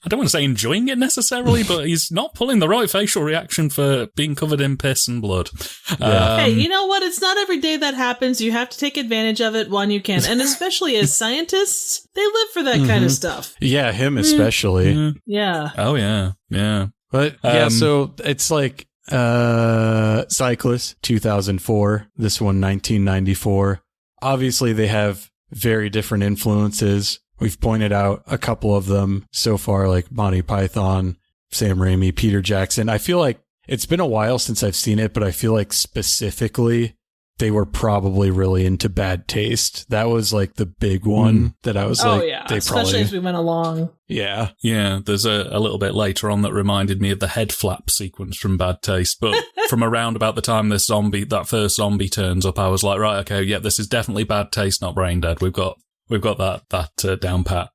I don't want to say enjoying it necessarily, but he's not pulling the right facial reaction for being covered in piss and blood. Hey, you know what? It's not every day that happens. You have to take advantage of it when you can. And especially as scientists, they live for that kind of stuff. Yeah, him especially. Yeah. Oh, yeah. Yeah. But yeah, so it's like Zyklus 2004, this one 1994. Obviously, they have very different influences. We've pointed out a couple of them so far, like Monty Python, Sam Raimi, Peter Jackson. I feel like it's been a while since I've seen it, but I feel like specifically they were probably really into Bad Taste. That was like the big one that I was like, yeah, especially as we went along. Yeah. Yeah, there's a little bit later on that reminded me of the head flap sequence from Bad Taste, but from around about the time that first zombie turns up, I was like, right, okay, yeah, this is definitely Bad Taste, not Brain Dead. We've got that down pat.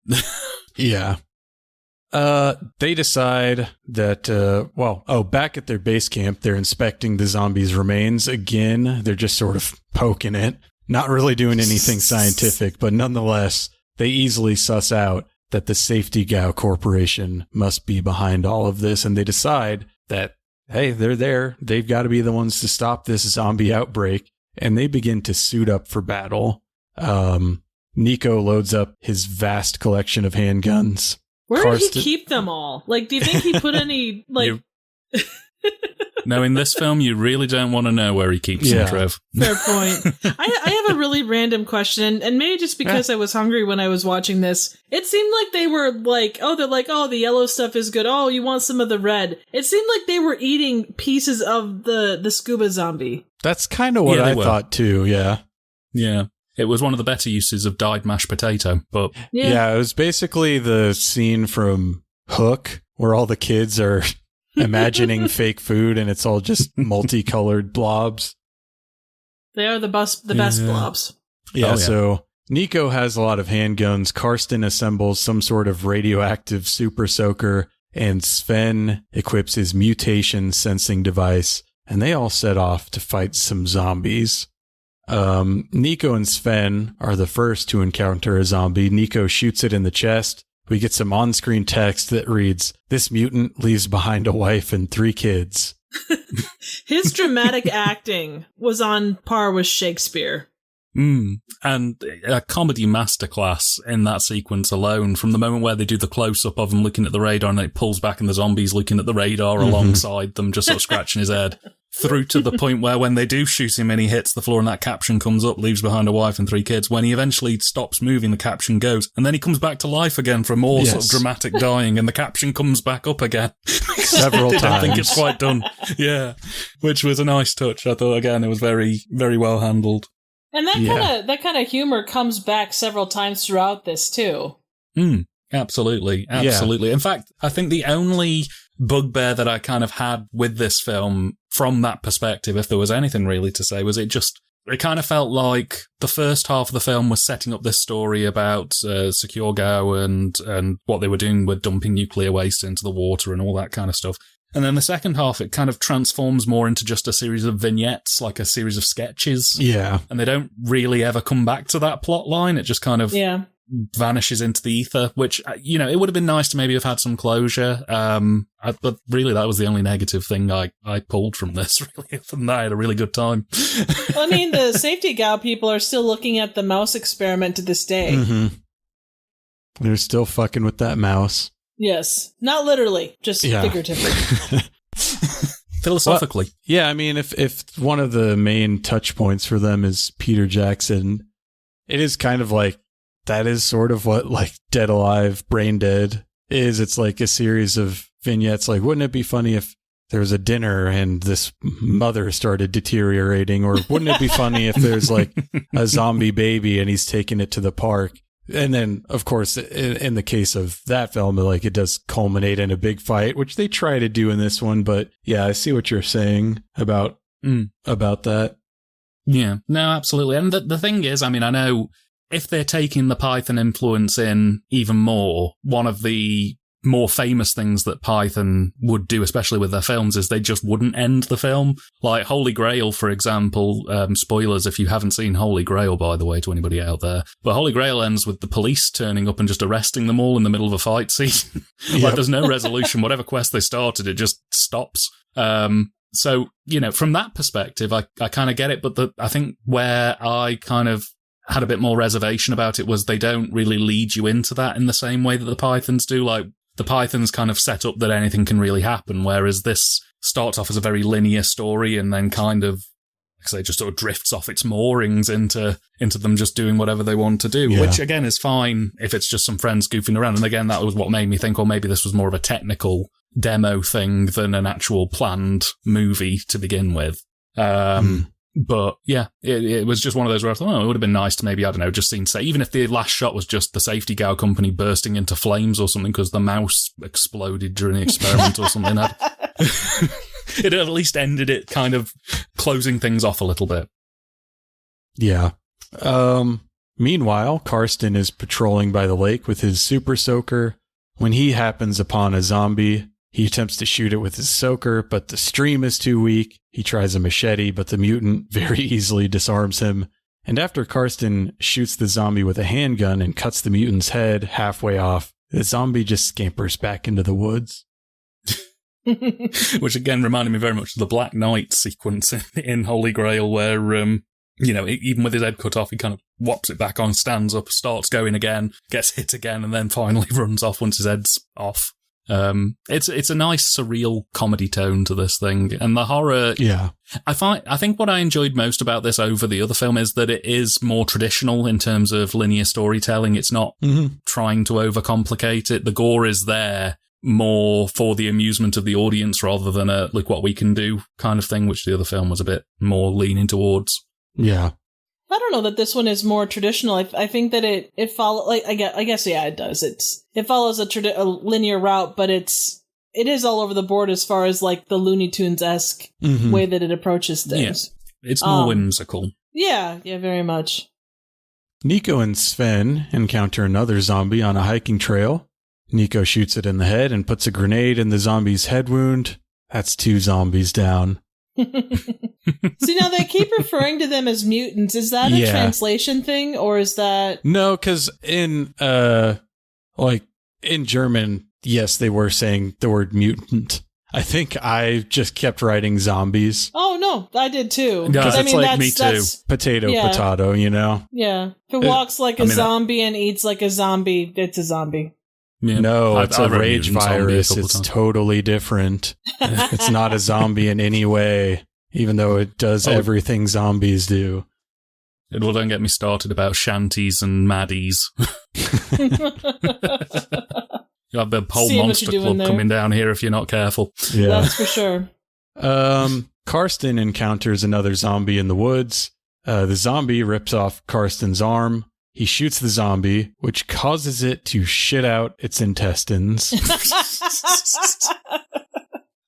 Yeah. They decide that, back at their base camp, they're inspecting the zombies' remains again. They're just sort of poking it, not really doing anything scientific, but nonetheless, they easily suss out that the Safety Gao Corporation must be behind all of this, and they decide that, hey, they're there. They've got to be the ones to stop this zombie outbreak, and they begin to suit up for battle. Nico loads up his vast collection of handguns. Where did he keep them all? Like, do you think he put any, like... No, in this film, you really don't want to know where he keeps them, Trev. Fair point. I have a really random question, and maybe just because I was hungry when I was watching this, it seemed like they were like, the yellow stuff is good. Oh, you want some of the red. It seemed like they were eating pieces of the scuba zombie. That's kind of what I thought, too, yeah. Yeah. It was one of the better uses of dyed mashed potato, but... Yeah, it was basically the scene from Hook, where all the kids are imagining fake food, and it's all just multicolored blobs. They are the best blobs. Yeah, so Nico has a lot of handguns, Karsten assembles some sort of radioactive super soaker, and Sven equips his mutation sensing device, and they all set off to fight some zombies. Nico and Sven are the first to encounter a zombie. Nico shoots it in the chest. We get some on-screen text that reads, "This mutant leaves behind a wife and 3 kids." His dramatic acting was on par with Shakespeare. And a comedy masterclass in that sequence alone, from the moment where they do the close-up of him looking at the radar and it pulls back and the zombie's looking at the radar alongside them, just sort of scratching his head, through to the point where when they do shoot him and he hits the floor and that caption comes up, "leaves behind a wife and 3 kids," when he eventually stops moving, the caption goes, and then he comes back to life again for more sort of dramatic dying, and the caption comes back up again. Several times. I think it's quite done. Yeah. Which was a nice touch. I thought, again, it was very, very well handled. And that kind of humor comes back several times throughout this too. Absolutely. Yeah. In fact, I think the only bugbear that I kind of had with this film from that perspective, if there was anything really to say, was it kind of felt like the first half of the film was setting up this story about Secure Gao and what they were doing with dumping nuclear waste into the water and all that kind of stuff. And then the second half, it kind of transforms more into just a series of vignettes, like a series of sketches. Yeah. And they don't really ever come back to that plot line. It just kind of vanishes into the ether, which, it would have been nice to maybe have had some closure. But really, that was the only negative thing I pulled from this, really. Other than that, I had a really good time. Well, I mean, the Safety Gao people are still looking at the mouse experiment to this day. Mm-hmm. They're still fucking with that mouse. Yes. Not literally, just figuratively. Philosophically. Well, yeah, I mean, if one of the main touch points for them is Peter Jackson, it is kind of like, that is sort of what, like, Dead Alive, Brain Dead is. It's like a series of vignettes. Like, wouldn't it be funny if there was a dinner and this mother started deteriorating? Or wouldn't it be funny if there's, like, a zombie baby and he's taking it to the park? And then, of course, in the case of that film, like, it does culminate in a big fight, which they try to do in this one. But yeah, I see what you're saying about that. Yeah, no, absolutely. And the thing is, I mean, I know if they're taking the Python influence in even more, one of the more famous things that Python would do, especially with their films, is they just wouldn't end the film. Like Holy Grail, for example, spoilers if you haven't seen Holy Grail, by the way, to anybody out there. But Holy Grail ends with the police turning up and just arresting them all in the middle of a fight scene. Like, there's no resolution. Whatever quest they started, it just stops. So, you know, from that perspective, I kind of get it. But I think where I kind of had a bit more reservation about it was they don't really lead you into that in the same way that the Pythons do. Like, the Pythons kind of set up that anything can really happen, whereas this starts off as a very linear story and then kind of, like I say, just sort of drifts off its moorings into them just doing whatever they want to do, which again is fine if it's just some friends goofing around. And again, that was what made me think, oh, maybe this was more of a technical demo thing than an actual planned movie to begin with. But yeah, it was just one of those where I thought, oh, it would have been nice to maybe, I don't know, just seen, say, even if the last shot was just the safety gal company bursting into flames or something because the mouse exploded during the experiment or something. It at least ended it kind of closing things off a little bit. Yeah. Meanwhile, Karsten is patrolling by the lake with his super soaker. When he happens upon a zombie, he attempts to shoot it with his soaker, but the stream is too weak. He tries a machete, but the mutant very easily disarms him. And after Karsten shoots the zombie with a handgun and cuts the mutant's head halfway off, the zombie just scampers back into the woods. Which again reminded me very much of the Black Knight sequence in Holy Grail where, you know, even with his head cut off, he kind of whops it back on, stands up, starts going again, gets hit again, and then finally runs off once his head's off. It's a nice surreal comedy tone to this thing, and the horror. Yeah, I think what I enjoyed most about this over the other film is that it is more traditional in terms of linear storytelling. It's not trying to overcomplicate it. The gore is there more for the amusement of the audience rather than a look what we can do kind of thing, which the other film was a bit more leaning towards. Yeah. I don't know that this one is more traditional. I think that it follows, like, I guess, yeah, it does. It follows a linear route, but it is all over the board as far as, like, the Looney Tunes-esque way that it approaches things. Yeah. It's more whimsical. Yeah, very much. Nico and Sven encounter another zombie on a hiking trail. Nico shoots it in the head and puts a grenade in the zombie's head wound. That's 2 zombies down. See, now they keep referring to them as mutants. Is that a translation thing, or is that... No, because in German, yes, they were saying the word mutant. I think I just kept writing zombies. Oh, no, I did too. Because it's like me too. Potato, you know? Yeah. If it walks like a zombie and eats like a zombie, it's a zombie. Yeah. No, it's a rage virus. It's totally different. It's not a zombie in any way, even though it does everything zombies do. Well, don't get me started about shanties and maddies. You'll have the whole monster club coming down here if you're not careful. Yeah. That's for sure. Karsten encounters another zombie in the woods. The zombie rips off Karsten's arm. He shoots the zombie, which causes it to shit out its intestines.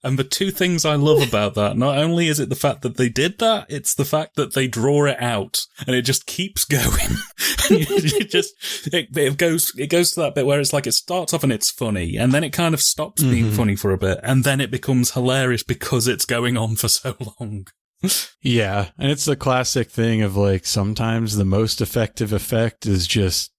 And the 2 things I love about that, not only is it the fact that they did that, it's the fact that they draw it out and it just keeps going. it goes to that bit where it's like it starts off and it's funny and then it kind of stops being funny for a bit and then it becomes hilarious because it's going on for so long. Yeah, and it's the classic thing of, like, sometimes the most effective effect is just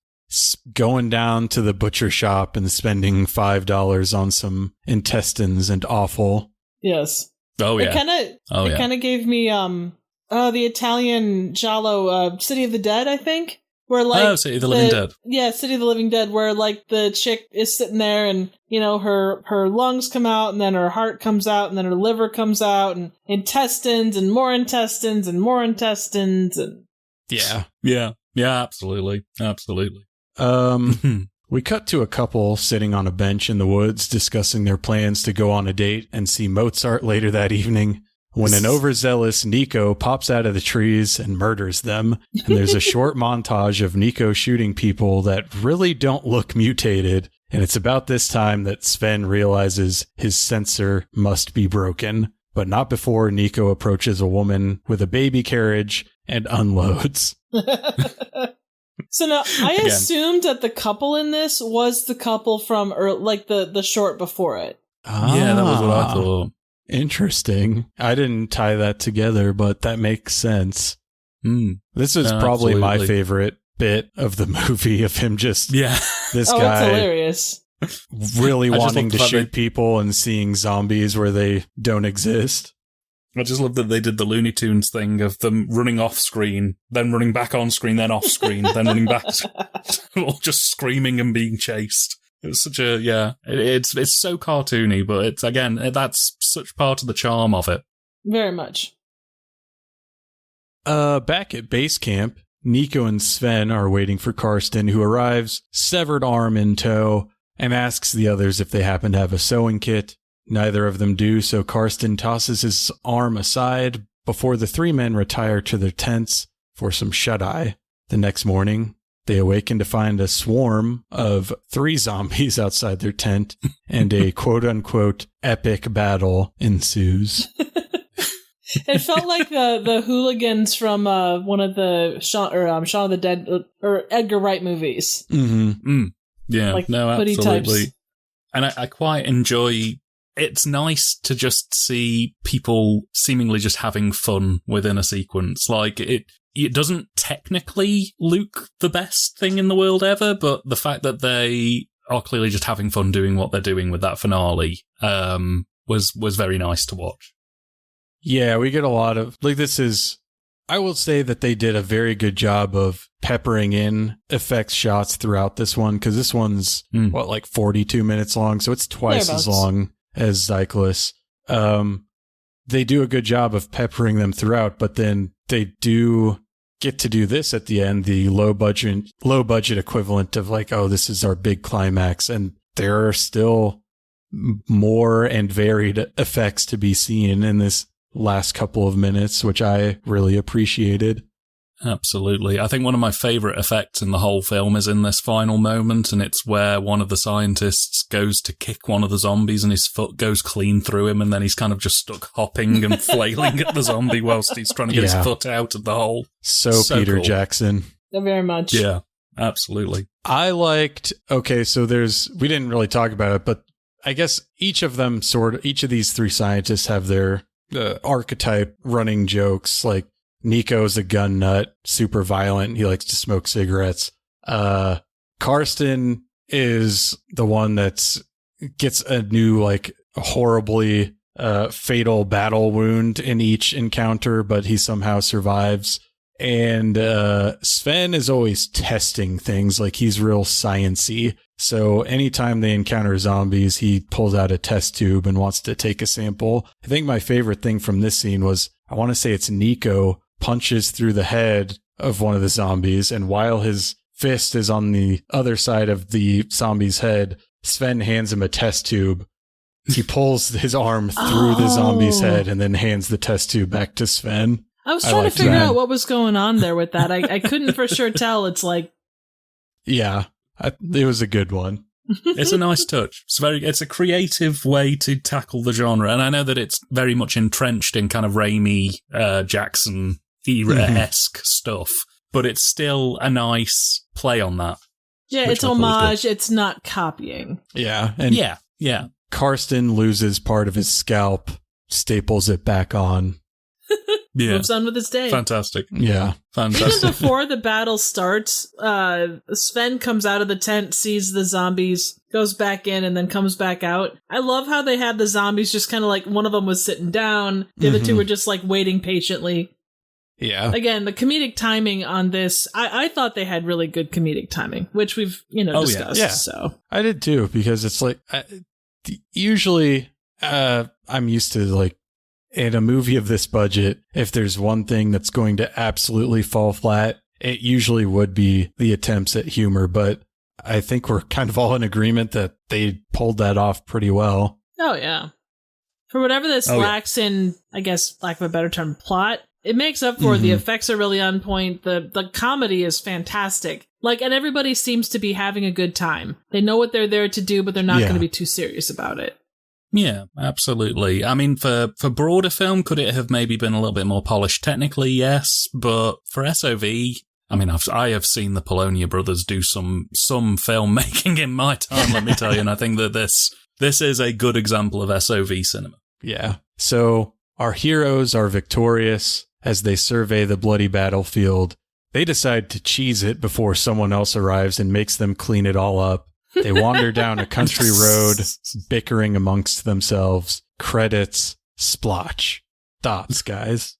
going down to the butcher shop and spending $5 on some intestines and offal. Yes. Oh, yeah. It kind of gave me the Italian giallo City of the Dead, I think. Where, like, City of the Living Dead. Yeah, City of the Living Dead, where, like, the chick is sitting there and, you know, her lungs come out and then her heart comes out and then her liver comes out and intestines and more intestines and more intestines and... Yeah. Yeah, absolutely. Absolutely. We cut to a couple sitting on a bench in the woods discussing their plans to go on a date and see Mozart later that evening. when an overzealous Nico pops out of the trees and murders them. And there's a short montage of Nico shooting people that really don't look mutated. And it's about this time that Sven realizes his sensor must be broken, but not before Nico approaches a woman with a baby carriage and unloads. So now, I assumed that the couple in this was the couple from, the short before it. Yeah, that was what I thought. Interesting. I didn't tie that together, but that makes sense. This is probably my favorite bit of the movie, of him just this guy that's hilarious. Really wanting to shoot people and seeing zombies where they don't exist. I just love that they did the Looney Tunes thing of them running off screen, then running back on screen, then off screen, then running back, all just screaming and being chased. It was such a, it's so cartoony, but it's, again, that's such part of the charm of it. Very much. Back at base camp, Nico and Sven are waiting for Karsten, who arrives, severed arm in tow, and asks the others if they happen to have a sewing kit. Neither of them do, so Karsten tosses his arm aside before the three men retire to their tents for some shut-eye. The next morning, they awaken to find a swarm of 3 zombies outside their tent, and a quote-unquote epic battle ensues. It felt like the hooligans from one of the Shaun of the Dead or Edgar Wright movies. Yeah, like no, absolutely. Types. And I quite enjoy. It's nice to just see people seemingly just having fun within a sequence. Like, it doesn't technically look the best thing in the world ever, but the fact that they are clearly just having fun doing what they're doing with that finale was very nice to watch. Yeah, we get a lot of, I will say that they did a very good job of peppering in effects shots throughout this one, because this one's, 42 minutes long, so it's twice as long as Zyklus. They do a good job of peppering them throughout, but then they do get to do this at the end, the low budget equivalent of this is our big climax, and there are still more and varied effects to be seen in this last couple of minutes, which I really appreciated. Absolutely. I think one of my favourite effects in the whole film is in this final moment, and it's where one of the scientists goes to kick one of the zombies and his foot goes clean through him, and then he's kind of just stuck hopping and flailing at the zombie whilst he's trying to get his foot out of the hole. So Peter cool. Jackson. Very much. Yeah, absolutely. I liked, so we didn't really talk about it, but I guess each of these 3 scientists have their archetype running jokes, like Nico's a gun nut, super violent. He likes to smoke cigarettes. Karsten is the one that gets a new, horribly fatal battle wound in each encounter, but he somehow survives. And Sven is always testing things, he's real science-y. So anytime they encounter zombies, he pulls out a test tube and wants to take a sample. I think my favorite thing from this scene was, I want to say it's Nico punches through the head of one of the zombies, and while his fist is on the other side of the zombie's head, Sven hands him a test tube. He pulls his arm through the zombie's head and then hands the test tube back to Sven. I was trying to figure out what was going on there with that. I couldn't for sure tell. It's yeah, it was a good one. It's a nice touch. It's a creative way to tackle the genre, and I know that it's very much entrenched in kind of Raimi, Jackson era-esque stuff, but it's still a nice play on that. Yeah, it's homage. It's not copying. Yeah, and yeah. Karsten loses part of his scalp, staples it back on. Yeah. Moves on with his day. Fantastic. Yeah. Fantastic. Even before the battle starts, Sven comes out of the tent, sees the zombies, goes back in, and then comes back out. I love how they had the zombies just kind of one of them was sitting down, the other 2 were just waiting patiently. Yeah. Again, the comedic timing on this, I thought they had really good comedic timing, which we've, discussed. Yeah. So I did too, because it's usually I'm used to in a movie of this budget, if there's one thing that's going to absolutely fall flat, it usually would be the attempts at humor, but I think we're kind of all in agreement that they pulled that off pretty well. Oh, yeah. For whatever this lacks in, I guess, lack of a better term, plot, it makes up for it. The effects are really on point. The comedy is fantastic. Like, and everybody seems to be having a good time. They know what they're there to do, but they're not going to be too serious about it. Yeah, absolutely. I mean, for broader film, could it have maybe been a little bit more polished? Technically, yes, but for SOV, I mean, I have seen the Polonia brothers do some filmmaking in my time, let me tell you, and I think that this is a good example of SOV cinema. Yeah. So our heroes are victorious as they survey the bloody battlefield. They decide to cheese it before someone else arrives and makes them clean it all up. They wander down a country road, bickering amongst themselves. Credits, Splotsch. Thoughts, guys?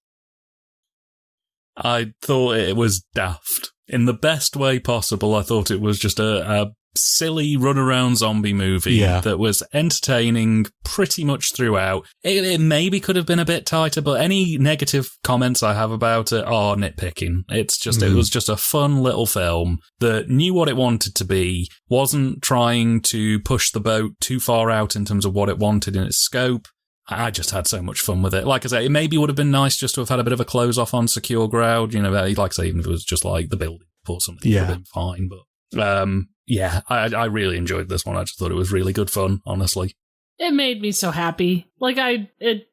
I thought it was daft. In the best way possible, I thought it was just a silly runaround zombie movie that was entertaining pretty much throughout. It maybe could have been a bit tighter, but any negative comments I have about it are nitpicking. It's just, it was just a fun little film that knew what it wanted to be, wasn't trying to push the boat too far out in terms of what it wanted in its scope. I just had so much fun with it. Like I say, it maybe would have been nice just to have had a bit of a close off on Secure Ground, you know, like I say, even if it was just like the building or something, it would have been fine, but I really enjoyed this one. I just thought it was really good fun, honestly. It made me so happy. Like, I don't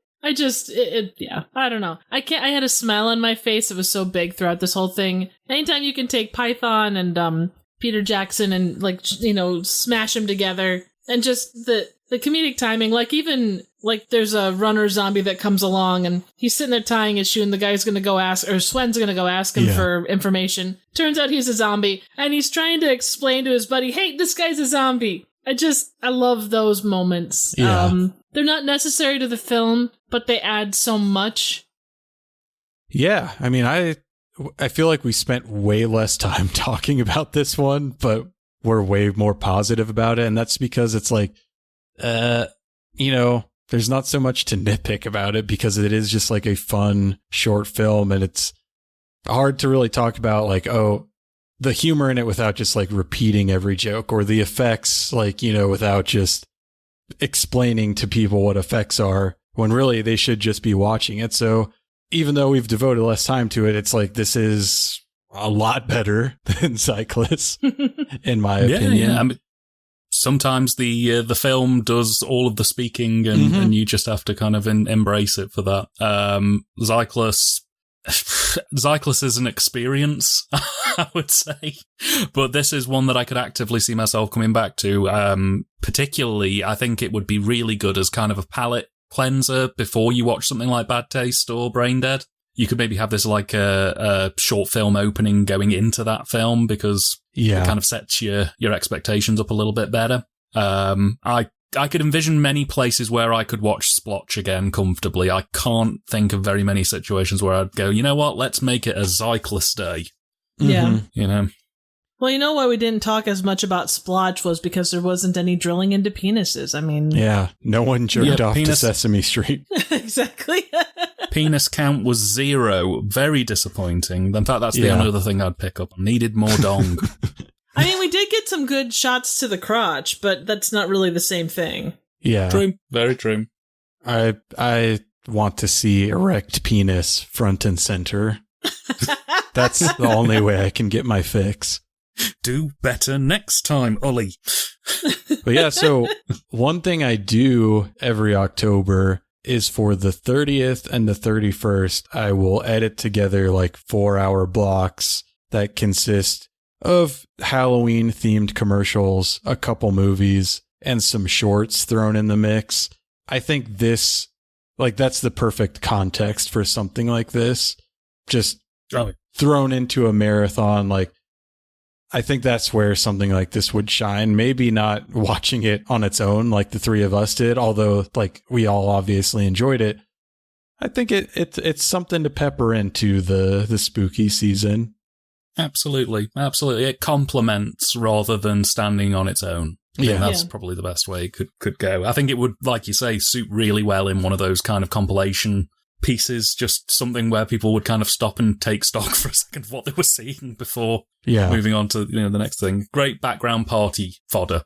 know. I had a smile on my face. It was so big throughout this whole thing. Anytime you can take Python and Peter Jackson and, like, you know, smash them together, and just the comedic timing, like, even, like, there's a runner zombie that comes along and he's sitting there tying his shoe and the guy's gonna go ask, or Swen's gonna go ask him for information. Turns out he's a zombie and he's trying to explain to his buddy, hey, this guy's a zombie. I love those moments. Yeah. They're not necessary to the film, but they add so much. Yeah. I mean, I feel like we spent way less time talking about this one, but we're way more positive about it. And that's because it's like, you know, there's not so much to nitpick about it because it is just like a fun short film, and it's hard to really talk about like, oh, the humor in it without just like repeating every joke, or the effects, like, you know, without just explaining to people what effects are when really they should just be watching it. So even though we've devoted less time to it, it's like, this is a lot better than Zyklus, in my opinion. Yeah. I mean, sometimes the film does all of the speaking, and you just have to kind of embrace it for that. Zyklus is an experience, I would say, but this is one that I could actively see myself coming back to. Particularly, I think it would be really good as kind of a palate cleanser before you watch something like Bad Taste or Brain Dead. You could maybe have this like a short film opening going into that film, because it kind of sets your expectations up a little bit better. I could envision many places where I could watch Splotsch again comfortably. I can't think of very many situations where I'd go, you know what, let's make it a Zyklus day. Yeah. You know? Well, you know why we didn't talk as much about Splotsch was because there wasn't any drilling into penises. I mean... Yeah, no one jerked off to Sesame Street. Exactly. Penis count was 0. Very disappointing. In fact, that's the only other thing I'd pick up. Needed more dong. I mean, we did get some good shots to the crotch, but that's not really the same thing. Yeah. True. Very true. I want to see erect penis front and center. That's the only way I can get my fix. Do better next time, Ollie. But yeah, so one thing I do every October is for the 30th and the 31st, I will edit together like 4-hour blocks that consist of Halloween themed commercials, a couple movies, and some shorts thrown in the mix. I think this, like, that's the perfect context for something like this. Just thrown into a marathon, like, I think that's where something like this would shine. Maybe not watching it on its own like the three of us did, although like we all obviously enjoyed it. I think it's something to pepper into the spooky season. Absolutely. It complements rather than standing on its own. That's probably the best way it could go. I think it would, like you say, suit really well in one of those kind of compilation pieces, just something where people would kind of stop and take stock for a second of what they were seeing before moving on to the next thing. Great background party fodder.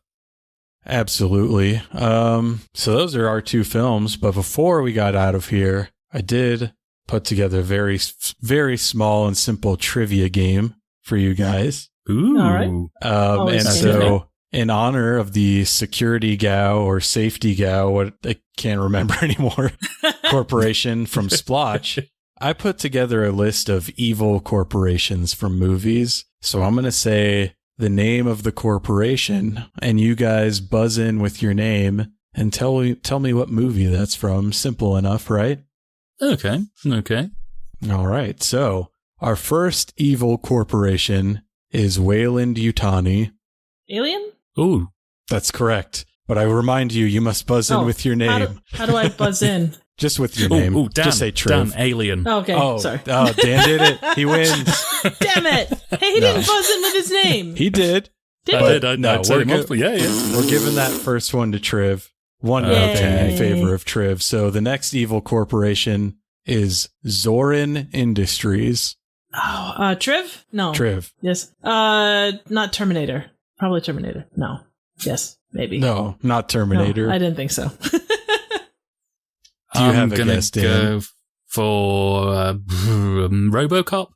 Absolutely. So those are our two films. But before we got out of here, I did put together a very, very small and simple trivia game for you guys. Ooh. All right. And so in honor of the security gal or safety gal, what I can't remember anymore, corporation from Splotsch, I put together a list of evil corporations from movies. So I'm going to say the name of the corporation, and you guys buzz in with your name and tell me what movie that's from. Simple enough, right? Okay. All right. So our first evil corporation is Wayland Yutani. Alien? Ooh. That's correct. But I remind you, you must buzz in with your name. How do I buzz in? Just with your name. Dan, just say Triv. Dan, Alien. Okay, sorry. Oh, Dan did it. He wins. Damn it! Hey, he didn't buzz in with his name. He did. Did he? I said it multiple. Yeah. We're giving that first one to Triv. 1 out of 10 in favor of Triv. So the next evil corporation is Zorin Industries. Oh, Triv? No. Triv. Yes. Not Terminator. Probably Terminator. No. Yes. Maybe. No, not Terminator. No, I didn't think so. Do you have a gonna guess, Dan? go for RoboCop.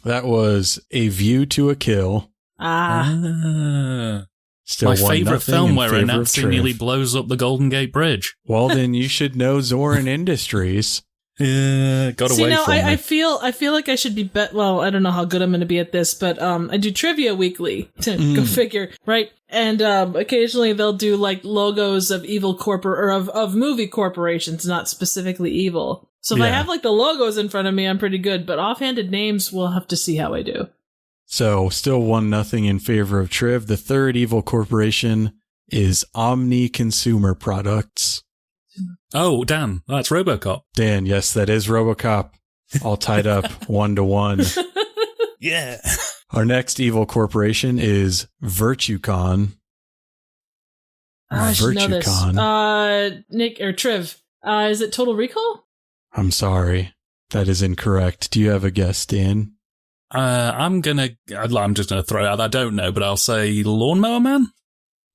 That was A View to a Kill. Still My 1-0 favorite film in where a favor of Nazi Triv. nearly blows up the Golden Gate Bridge. Well, then you should know Zorin Industries. Got See, away now from me. I feel like I should be well, I don't know how good I'm going to be at this, but I do trivia weekly. Go figure, right? And occasionally they'll do like logos of evil of movie corporations, not specifically evil. So if I have like the logos in front of me, I'm pretty good. But offhanded names, we'll have to see how I do. So still 1-0 in favor of Triv. The third evil corporation is Omni Consumer Products. Oh, Dan, that's RoboCop. Dan, yes, that is RoboCop. All tied up 1-1. Yeah. Our next evil corporation is VirtueCon. I should know this. Nick or Triv, is it Total Recall? I'm sorry. That is incorrect. Do you have a guess, Dan? I'm just gonna throw it out. I don't know, but I'll say Lawnmower Man.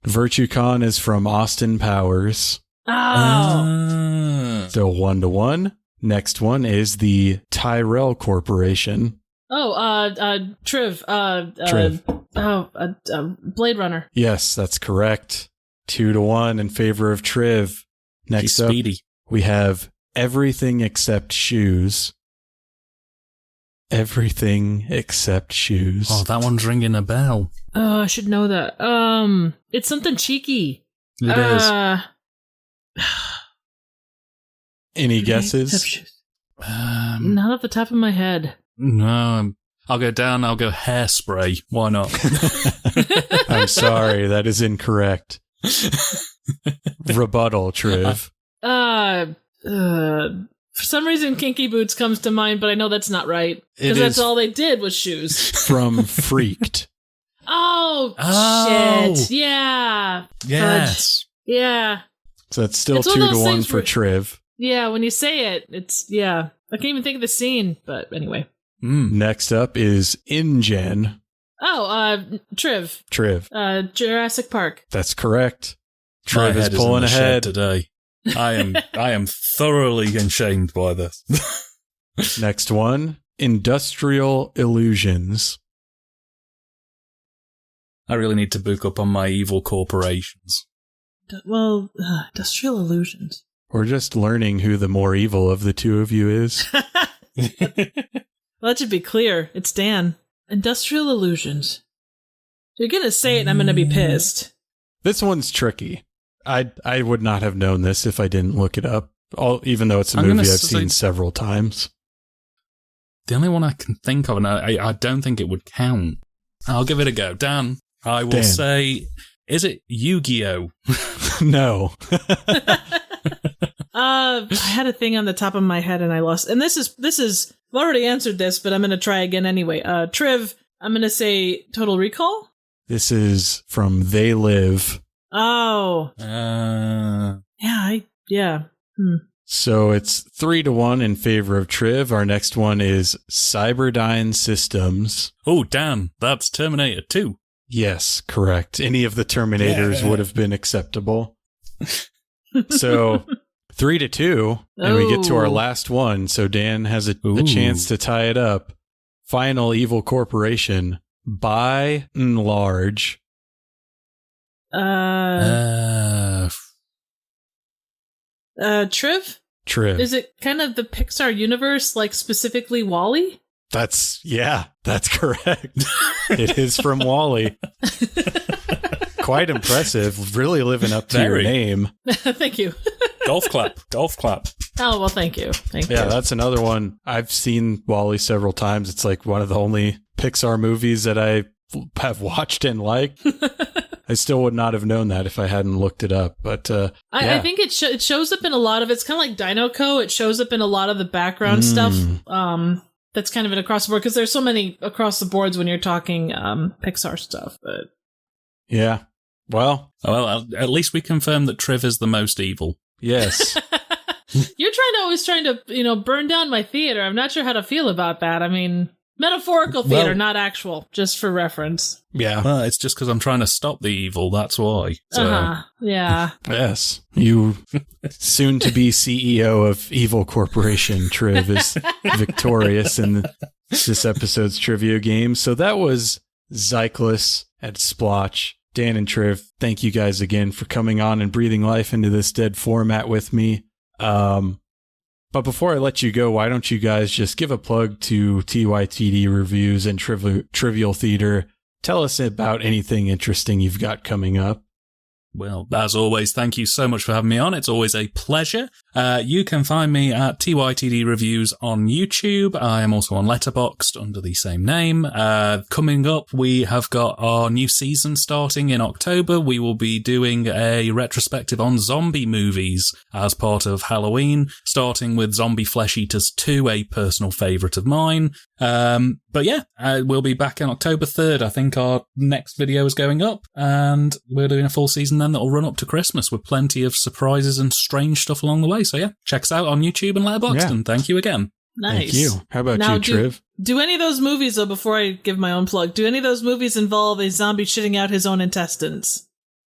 VirtueCon is from Austin Powers. Oh. Still 1-1. Next one is the Tyrell Corporation. Oh, Triv. Triv. Blade Runner. Yes, that's correct. 2-1 in favor of Triv. Next up, we have Everything Except Shoes. Everything Except Shoes. Oh, that one's ringing a bell. Oh, I should know that. It's something cheeky. It is. Any guesses? Not off the top of my head. No, I'll go down. I'll go Hairspray. Why not? I'm sorry, that is incorrect. Rebuttal, Triv. For some reason, Kinky Boots comes to mind, but I know that's not right. Because that's all they did was shoes. From Freaked. Oh, shit. Yeah. Yes. Yeah. So it's still 2-1 for Triv. Yeah, when you say it, I can't even think of the scene, but anyway. Next up is InGen. Oh, Triv. Jurassic Park. That's correct. Triv is pulling ahead today. I am thoroughly ashamed by this. Next one, Industrial Illusions. I really need to book up on my evil corporations. Well, Industrial Illusions. We're just learning who the more evil of the two of you is. Well, that should be clear. It's Dan. Industrial Illusions. You're going to say it and I'm going to be pissed. This one's tricky. I would not have known this if I didn't look it up, even though it's a movie I've seen several times. The only one I can think of, and I don't think it would count. I'll give it a go. Dan, I will say, is it Yu-Gi-Oh? No. I had a thing on the top of my head and I lost. And this is, I've already answered this, but I'm going to try again anyway. Triv, I'm going to say Total Recall. This is from They Live. Oh. Yeah. So it's 3-1 in favor of Triv. Our next one is Cyberdyne Systems. Oh, Dan, that's Terminator 2. Yes, correct. Any of the Terminators would have been acceptable. So 3-2, and we get to our last one. So Dan has a chance to tie it up. Final Evil Corporation, by and large. Triv? Triv. Is it kind of the Pixar universe, like specifically WALL-E? That's correct. It is from WALL-E. Quite impressive. Really living up to your name. Thank you. Golf clap. Oh, well, thank you. Thank you. Yeah, that's another one. I've seen WALL-E several times. It's like one of the only Pixar movies that I have watched and liked. I still would not have known that if I hadn't looked it up. But I think it shows up in a lot of, it's kind of like Dino Co. It shows up in a lot of the background stuff. That's kind of an across the board, because there's so many across the boards when you're talking Pixar stuff. But yeah, well, at least we confirmed that Triv is the most evil. Yes. You're always trying to burn down my theater. I'm not sure how to feel about that. I mean, metaphorical theater, not actual, just for reference. Yeah. Well, it's just because I'm trying to stop the evil. That's why. So. Yeah. Yes. You, soon to be CEO of Evil Corporation, Triv, is victorious in this episode's trivia game. So that was Zyklus at Splotsch. Dan and Triv, thank you guys again for coming on and breathing life into this dead format with me. But before I let you go, why don't you guys just give a plug to TYTD Reviews and Trivial Theater? Tell us about anything interesting you've got coming up. Well, as always, thank you so much for having me on. It's always a pleasure. You can find me at TYTD Reviews on YouTube. I am also on Letterboxd under the same name. Coming up, we have got our new season starting in October. We will be doing a retrospective on zombie movies as part of Halloween, starting with Zombie Flesh Eaters 2, a personal favourite of mine. But yeah, we'll be back on October 3rd. I think our next video is going up, and we're doing a full season then that'll run up to Christmas with plenty of surprises and strange stuff along the way. So yeah, check us out on YouTube and Letterboxd, and thank you again. Nice. Thank you. How about you, Triv? Do any of those movies, though, before I give my own plug, do any of those movies involve a zombie shitting out his own intestines?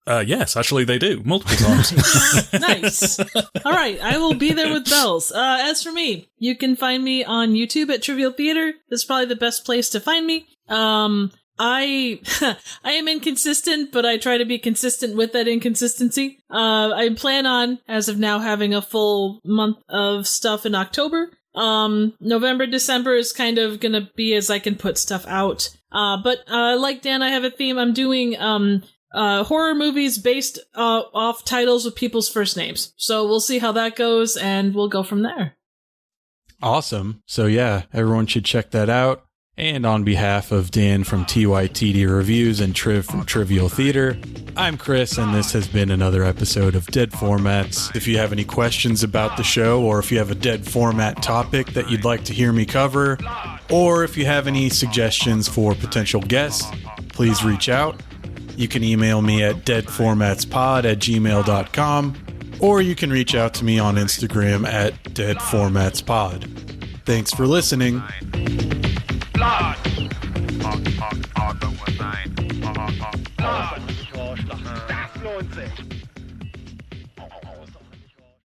Yes, actually they do, multiple times. Nice. All right, I will be there with bells. As for me, you can find me on YouTube at Trivial Theater. That's probably the best place to find me. I am inconsistent, but I try to be consistent with that inconsistency. I plan on, as of now, having a full month of stuff in October. November, December is kind of gonna be as I can put stuff out. But like Dan, I have a theme. I'm doing horror movies based off titles with people's first names. So we'll see how that goes, and we'll go from there. Awesome. So yeah, everyone should check that out. And on behalf of Dan from TYTD Reviews and Triv from Trivial Theater, I'm Chris, and this has been another episode of Dead Formats. If you have any questions about the show, or if you have a dead format topic that you'd like to hear me cover, or if you have any suggestions for potential guests, please reach out. You can email me at deadformatspod@gmail.com, or you can reach out to me on Instagram at deadformatspod. Thanks for listening. Ordnung, Muss, Sein. Das lohnt sich.